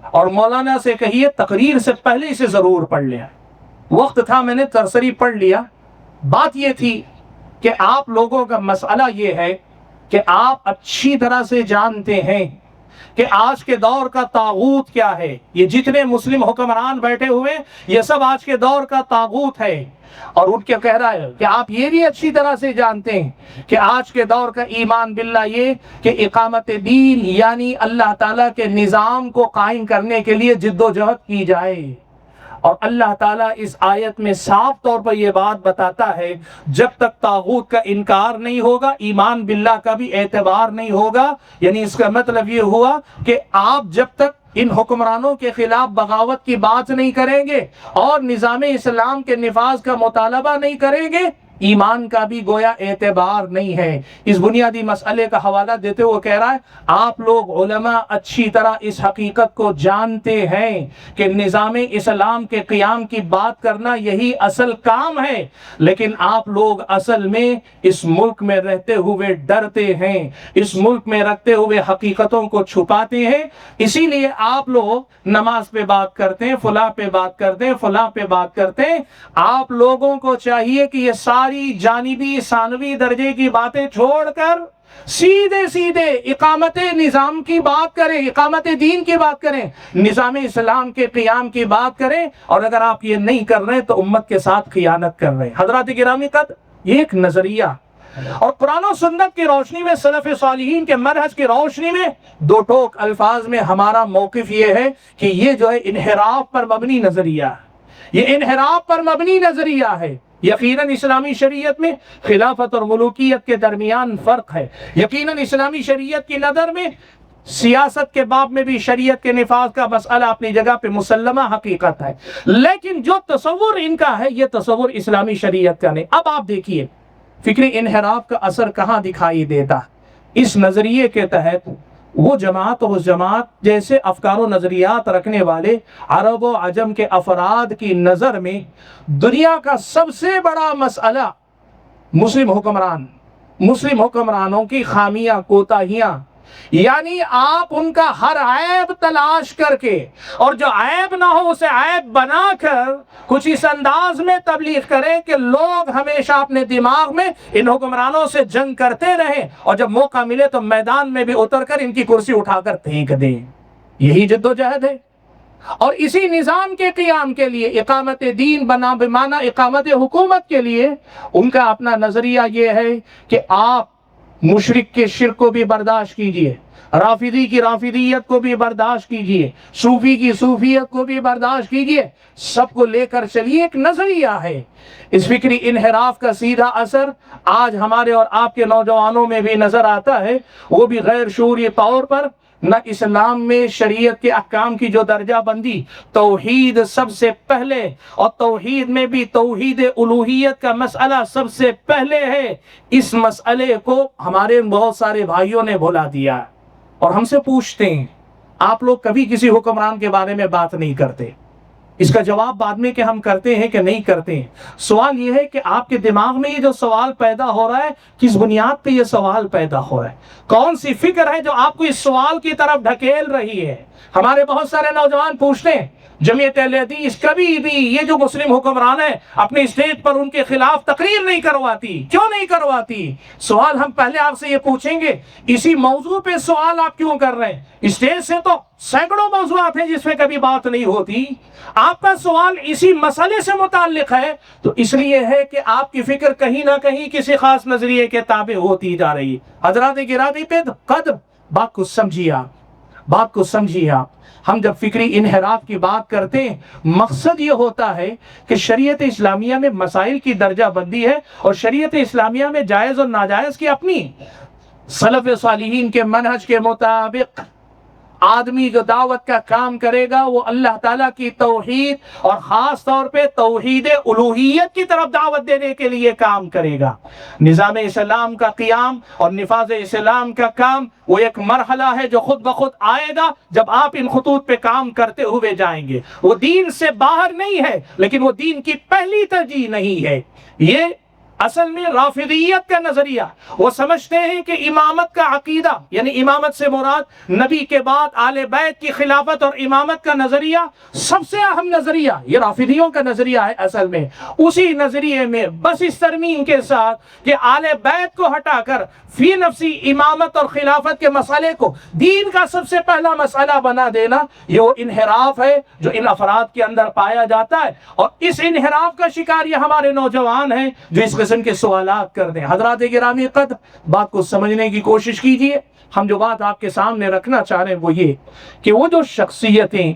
اور مولانا سے کہیے تقریر سے پہلے اسے ضرور پڑھ لیا۔ وقت تھا، میں نے ترسری پڑھ لیا۔ بات یہ تھی کہ آپ لوگوں کا مسئلہ یہ ہے کہ آپ اچھی طرح سے جانتے ہیں کہ آج کے دور کا طاغوت کیا ہے۔ یہ جتنے مسلم حکمران بیٹھے ہوئے یہ سب آج کے دور کا طاغوت ہے، اور ان کے کہہ رہا ہے کہ آپ یہ بھی اچھی طرح سے جانتے ہیں کہ آج کے دور کا ایمان باللہ یہ کہ اقامت دین یعنی اللہ تعالیٰ کے نظام کو قائم کرنے کے لیے جد و جہد کی جائے۔ اور اللہ تعالیٰ اس آیت میں صاف طور پر یہ بات بتاتا ہے جب تک طاغوت کا انکار نہیں ہوگا ایمان باللہ کا بھی اعتبار نہیں ہوگا۔ یعنی اس کا مطلب یہ ہوا کہ آپ جب تک ان حکمرانوں کے خلاف بغاوت کی بات نہیں کریں گے اور نظام اسلام کے نفاذ کا مطالبہ نہیں کریں گے، ایمان کا بھی گویا اعتبار نہیں ہے۔ اس بنیادی مسئلے کا حوالہ دیتے ہوئے کہہ رہا ہے آپ لوگ علماء اچھی طرح اس حقیقت کو جانتے ہیں کہ نظام اسلام کے قیام کی بات کرنا یہی اصل کام ہے، لیکن آپ لوگ اصل میں اس ملک میں رہتے ہوئے ڈرتے ہیں، اس ملک میں رکھتے ہوئے حقیقتوں کو چھپاتے ہیں، اسی لیے آپ لوگ نماز پہ بات کرتے ہیں، فلاں پہ بات کرتے ہیں، فلاں پہ بات کرتے ہیں۔ آپ لوگوں کو چاہیے کہ یہ ساری جانبی ثانوی درجے کی باتیں چھوڑ کر سیدھے سیدھے اقامت نظام کی بات کریں، اقامت دین کی بات کریں، نظام اسلام کے قیام کی بات کریں، اور اگر آپ یہ نہیں کر رہے تو امت کے ساتھ خیانت کر رہے ہیں۔ حضرات گرامی قدر، یہ ایک نظریہ، اور قرآن و سنت کی روشنی میں، سلف صالحین کے منہج کی روشنی میں، دو ٹوک الفاظ میں ہمارا موقف یہ ہے کہ یہ جو ہے انحراف پر مبنی نظریہ ہے، یہ انحراف پر مبنی نظریہ ہے۔ یقیناً اسلامی شریعت میں خلافت اور ملوکیت کے درمیان فرق ہے، یقیناً اسلامی شریعت کی نظر میں سیاست کے باب میں بھی شریعت کے نفاذ کا مسئلہ اپنی جگہ پہ مسلمہ حقیقت ہے، لیکن جو تصور ان کا ہے یہ تصور اسلامی شریعت کا نہیں۔ اب آپ دیکھیے فکری انحراف کا اثر کہاں دکھائی دیتا۔ اس نظریے کے تحت وہ جماعت اور اس جماعت جیسے افکار و نظریات رکھنے والے عرب و عجم کے افراد کی نظر میں دنیا کا سب سے بڑا مسئلہ مسلم حکمرانوں کی خامیاں، کوتاہیاں، یعنی آپ ان کا ہر عیب تلاش کر کے اور جو عیب نہ ہو اسے عیب بنا کر کچھ اس انداز میں تبلیغ کریں کہ لوگ ہمیشہ اپنے دماغ میں ان حکمرانوں سے جنگ کرتے رہیں اور جب موقع ملے تو میدان میں بھی اتر کر ان کی کرسی اٹھا کر پھینک دیں۔ یہی جد و جہد ہے، اور اسی نظام کے قیام کے لیے، اقامت دین بنا بمانا اقامت حکومت کے لیے ان کا اپنا نظریہ یہ ہے کہ آپ مشرک کے شرک کو بھی برداشت کیجئے، رافضی کی رافضیت کو بھی برداشت کیجئے، صوفی کی صوفیت کو بھی برداشت کیجئے، سب کو لے کر چلیے۔ ایک نظریہ ہے۔ اس فکری انحراف کا سیدھا اثر آج ہمارے اور آپ کے نوجوانوں میں بھی نظر آتا ہے، وہ بھی غیر شعوری طور پر۔ نہ اسلام میں شریعت کے احکام کی جو درجہ بندی، توحید سب سے پہلے، اور توحید میں بھی توحید الوہیت کا مسئلہ سب سے پہلے ہے، اس مسئلے کو ہمارے بہت سارے بھائیوں نے بھلا دیا اور ہم سے پوچھتے ہیں آپ لوگ کبھی کسی حکمران کے بارے میں بات نہیں کرتے؟ اس کا جواب بعد میں کہ ہم کرتے ہیں کہ نہیں کرتے ہیں۔ سوال یہ ہے کہ آپ کے دماغ میں یہ جو سوال پیدا ہو رہا ہے، کس بنیاد پہ یہ سوال پیدا ہو رہا ہے؟ کون سی فکر ہے جو آپ کو اس سوال کی طرف ڈھکیل رہی ہے؟ ہمارے بہت سارے نوجوان پوچھتے ہیں جمعیت اہل حدیث کبھی بھی یہ جو مسلم حکمران ہیں اپنے اسٹیج پر ان کے خلاف تقریر نہیں کرواتی، کیوں نہیں کرواتی؟ سوال ہم پہلے آپ سے یہ پوچھیں گے، اسی موضوع پہ سوال آپ کیوں کر رہے ہیں؟ اسٹیج سے تو سینکڑوں موضوعات ہیں جس پہ کبھی بات نہیں ہوتی، آپ کا سوال اسی مسئلے سے متعلق ہے، تو اس لیے ہے کہ آپ کی فکر کہیں نہ کہیں کسی خاص نظریے کے تابع ہوتی جا رہی۔ حضرات گرامی پہ قدر، بات کو سمجھیے آپ۔ ہم جب فکری انحراف کی بات کرتے ہیں، مقصد یہ ہوتا ہے کہ شریعت اسلامیہ میں مسائل کی درجہ بندی ہے، اور شریعت اسلامیہ میں جائز اور ناجائز کی اپنی سلف صالحین کے منہج کے مطابق آدمی جو دعوت کا کام کرے گا وہ اللہ تعالیٰ کی توحید اور خاص طور پہ توحید الوہیت کی طرف دعوت دینے کے لیے کام کرے گا۔ نظام اسلام کا قیام اور نفاذ اسلام کا کام وہ ایک مرحلہ ہے جو خود بخود آئے گا جب آپ ان خطوط پہ کام کرتے ہوئے جائیں گے۔ وہ دین سے باہر نہیں ہے، لیکن وہ دین کی پہلی ترجیح نہیں ہے۔ یہ اصل میں رافضیت کا نظریہ، وہ سمجھتے ہیں کہ امامت کا عقیدہ، یعنی امامت سے مراد نبی کے بعد آل بیت کی خلافت اور امامت کا نظریہ سب سے اہم نظریہ، یہ رافضیوں کا نظریہ ہے اصل میں۔ اسی نظریے میں بس اس ترمیم کے ساتھ کہ آل بیت کو ہٹا کر فی نفسی امامت اور خلافت کے مسئلے کو دین کا سب سے پہلا مسئلہ بنا دینا، یہ وہ انحراف ہے جو ان افراد کے اندر پایا جاتا ہے، اور اس انحراف کا شکار یہ ہمارے نوجوان ہیں جو اس قسم کے سوالات کر دیں۔ حضرات گرامی قدر، بات کو سمجھنے کی کوشش کیجئے۔ ہم جو بات آپ کے سامنے رکھنا چاہ رہے ہیں وہ یہ کہ وہ جو شخصیتیں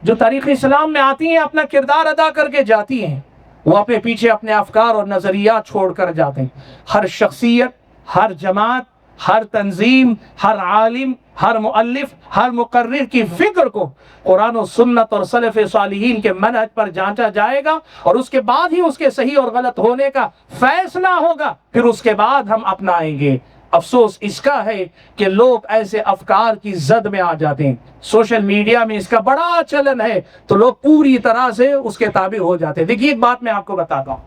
جو تاریخ اسلام میں آتی ہیں، اپنا کردار ادا کر کے جاتی ہیں، وہ اپنے پیچھے اپنے افکار اور نظریات چھوڑ کر جاتے ہیں۔ ہر شخصیت، ہر جماعت، ہر تنظیم، ہر عالم، ہر مؤلف، ہر مقرر کی فکر کو قرآن و سنت اور سلف صالحین کے منہج پر جانچا جائے گا، اور اس کے بعد ہی اس کے صحیح اور غلط ہونے کا فیصلہ ہوگا، پھر اس کے بعد ہم اپنائیں گے۔ افسوس اس کا ہے کہ لوگ ایسے افکار کی زد میں آ جاتے ہیں، سوشل میڈیا میں اس کا بڑا چلن ہے، تو لوگ پوری طرح سے اس کے تابع ہو جاتے ہیں۔ دیکھیے ایک بات میں آپ کو بتاتا ہوں،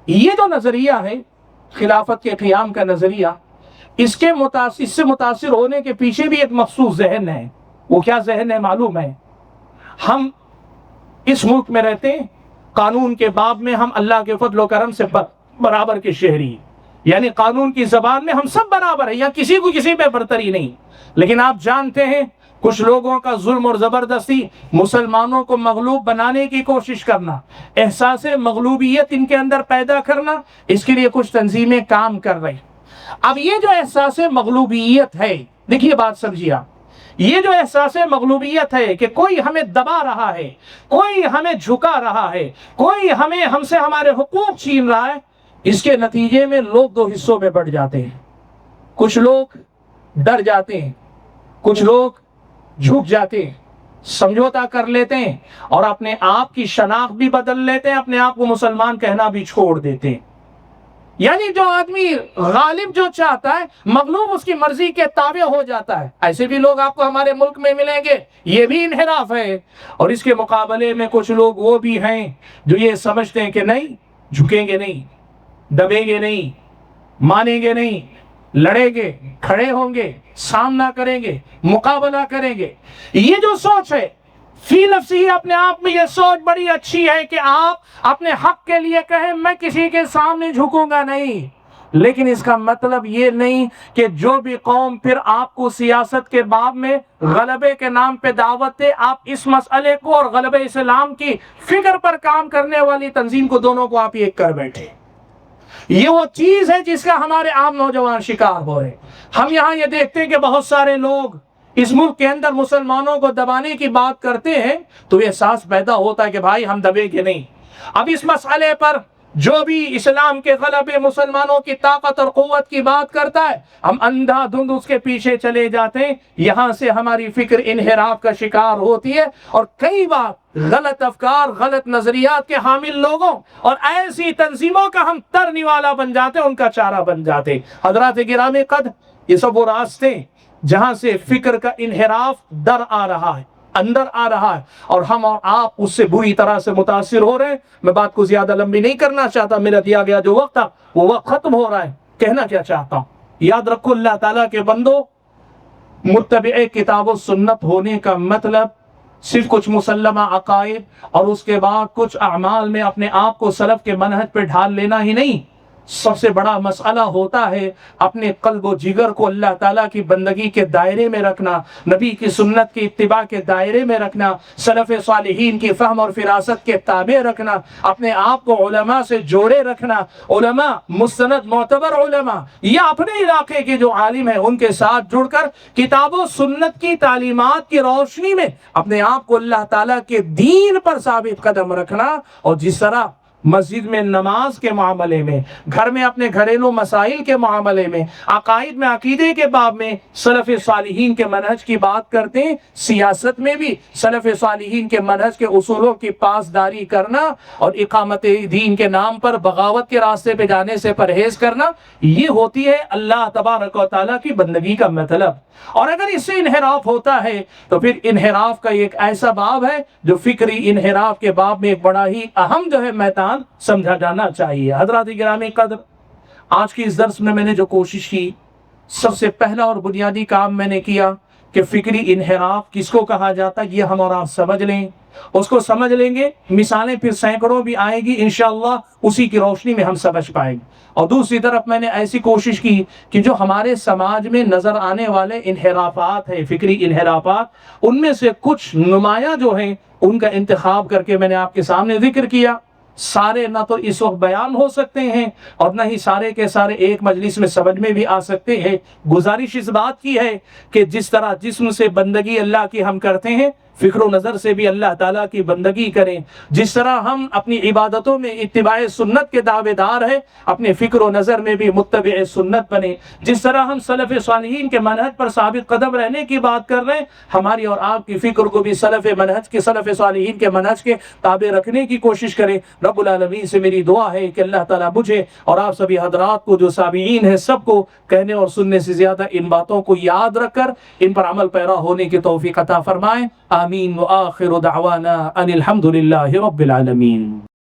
یہ جو نظریہ ہے خلافت کے قیام کا نظریہ، اس سے متاثر ہونے کے پیچھے بھی ایک مخصوص ذہن ہے۔ وہ کیا ذہن ہے معلوم ہے؟ ہم اس ملک میں رہتے ہیں، قانون کے باب میں ہم اللہ کے فضل و کرم سے برابر کے شہری، یعنی قانون کی زبان میں ہم سب برابر ہیں، یا کسی کو کسی پہ برتری نہیں۔ لیکن آپ جانتے ہیں کچھ لوگوں کا ظلم اور زبردستی، مسلمانوں کو مغلوب بنانے کی کوشش کرنا، احساس مغلوبیت ان کے اندر پیدا کرنا، اس کے لیے کچھ تنظیمیں کام کر رہی۔ اب یہ جو احساس مغلوبیت ہے، دیکھیے بات سمجھیے آپ، یہ جو احساس مغلوبیت ہے کہ کوئی ہمیں دبا رہا ہے، کوئی ہمیں جھکا رہا ہے، کوئی ہم سے ہمارے حقوق چھین رہا ہے، اس کے نتیجے میں لوگ دو حصوں میں بٹ جاتے ہیں۔ کچھ لوگ ڈر جاتے ہیں، کچھ لوگ جھک جاتے ہیں، سمجھوتا کر لیتے ہیں، اور اپنے آپ کی شناخت بھی بدل لیتے ہیں، اپنے آپ کو مسلمان کہنا بھی چھوڑ دیتے ہیں۔ یعنی جو آدمی غالب جو چاہتا ہے مغلوب اس کی مرضی کے تابع ہو جاتا ہے. ایسے بھی لوگ آپ کو ہمارے ملک میں ملیں گے. یہ بھی انحراف ہے. اور اس کے مقابلے میں کچھ لوگ وہ بھی ہیں جو یہ سمجھتے ہیں کہ نہیں، جھکیں گے نہیں، دبیں گے نہیں، مانیں گے نہیں، لڑیں گے، کھڑے ہوں گے، سامنا کریں گے، مقابلہ کریں گے. یہ جو سوچ ہے فی نفسی اپنے آپ میں یہ سوچ بڑی اچھی ہے کہ آپ اپنے حق کے لیے کہیں میں کسی کے سامنے جھکوں گا نہیں. لیکن اس کا مطلب یہ نہیں کہ جو بھی قوم پھر آپ کو سیاست کے باب میں غلبے کے نام پہ دعوت دے، آپ اس مسئلے کو اور غلبہ اسلام کی فکر پر کام کرنے والی تنظیم کو دونوں کو آپ ایک کر بیٹھے. یہ وہ چیز ہے جس کا ہمارے عام نوجوان شکار ہو رہے. ہم یہاں یہ دیکھتے ہیں کہ بہت سارے لوگ اس ملک کے اندر مسلمانوں کو دبانے کی بات کرتے ہیں تو یہ احساس پیدا ہوتا ہے کہ بھائی ہم دبیں گے نہیں. اب اس مسئلے پر جو بھی اسلام کے غلبے، مسلمانوں کی طاقت اور قوت کی بات کرتا ہے، ہم اندھا دھند اس کے پیچھے چلے جاتے ہیں. یہاں سے ہماری فکر انحراف کا شکار ہوتی ہے اور کئی بار غلط افکار، غلط نظریات کے حامل لوگوں اور ایسی تنظیموں کا ہم ترنے والا بن جاتے ہیں، ان کا چارہ بن جاتے ہیں. حضرات گرامی قدر، یہ سب وہ راستے جہاں سے فکر کا انحراف در آ رہا ہے، اندر آ رہا ہے، اور ہم اور آپ اس سے بری طرح سے متاثر ہو رہے ہیں. میں بات کو زیادہ لمبی نہیں کرنا چاہتا، میرا دیا گیا جو وقت تھا وہ وقت ختم ہو رہا ہے. کہنا کیا چاہتا ہوں، یاد رکھو اللہ تعالیٰ کے بندو، متبع کتاب و سنت ہونے کا مطلب صرف کچھ مسلمہ عقائد اور اس کے بعد کچھ اعمال میں اپنے آپ کو سلف کے منہج پہ ڈھال لینا ہی نہیں. سب سے بڑا مسئلہ ہوتا ہے اپنے قلب و جگر کو اللہ تعالیٰ کی بندگی کے دائرے میں رکھنا، نبی کی سنت کی اتباع کے دائرے میں رکھنا، سلف صالحین کی فہم اور فراست کے تابع رکھنا، اپنے آپ کو علماء سے جوڑے رکھنا، علماء مستند معتبر علماء یا اپنے علاقے کے جو عالم ہیں ان کے ساتھ جڑ کر کتاب و سنت کی تعلیمات کی روشنی میں اپنے آپ کو اللہ تعالیٰ کے دین پر ثابت قدم رکھنا. اور جس طرح مسجد میں نماز کے معاملے میں، گھر میں اپنے گھریلو مسائل کے معاملے میں، عقائد میں عقیدے کے باب میں سلف صالحین کے منہج کی بات کرتے ہیں، سیاست میں بھی سلف صالحین کے منہج کے اصولوں کی پاسداری کرنا اور اقامت دین کے نام پر بغاوت کے راستے پہ جانے سے پرہیز کرنا، یہ ہوتی ہے اللہ تبارک و تعالیٰ کی بندگی کا مطلب. اور اگر اس سے انحراف ہوتا ہے تو پھر انحراف کا ایک ایسا باب ہے جو فکری انحراف کے باب میں ایک بڑا ہی اہم جو ہے میدان سمجھا جانا چاہیے. حضرات گرامی قدر، آج کی اس درس میں نے جو کوشش کی، سب سے پہلا اور بنیادی کام میں نے کیا کہ فکری انحراف کس کو کہا جاتا ہے یہ ہم اور آپ سمجھ لیں. اس کو سمجھ لیں گے، مثالیں پھر سینکڑوں بھی آئیں گی انشاءاللہ، اسی کی روشنی میں ہم سمجھ پائیں گے. اور دوسری طرف میں نے ایسی کوشش کی کہ جو ہمارے سماج میں نظر آنے والے انحرافات ہیں، فکری انحرافات، ان میں سے کچھ نمایاں جو ہیں ان کا انتخاب کر کے میں نے آپ کے سامنے ذکر کیا. سارے نہ تو اس وقت بیان ہو سکتے ہیں اور نہ ہی سارے کے سارے ایک مجلس میں سمجھ میں بھی آ سکتے ہیں. گزارش اس بات کی ہے کہ جس طرح جسم سے بندگی اللہ کی ہم کرتے ہیں، فکر و نظر سے بھی اللہ تعالیٰ کی بندگی کریں. جس طرح ہم اپنی عبادتوں میں اتباع سنت کے دعوے دار ہیں، اپنے فکر و نظر میں بھی متبع سنت بنیں. جس طرح ہم سلف صالحین کے منہج پر ثابت قدم رہنے کی بات کر رہے ہیں، ہماری اور آپ کی فکر کو بھی سلف صالحین کے منہج کے تابع رکھنے کی کوشش کریں. رب العالمین سے میری دعا ہے کہ اللہ تعالیٰ مجھے اور آپ سبھی حضرات کو جو سامعین ہیں سب کو کہنے اور سننے سے زیادہ ان باتوں کو یاد رکھ کر ان پر عمل پیرا ہونے کی توفیق عطا فرمائیں. آمین. وآخر دعوانا ان الحمد للہ رب العالمین.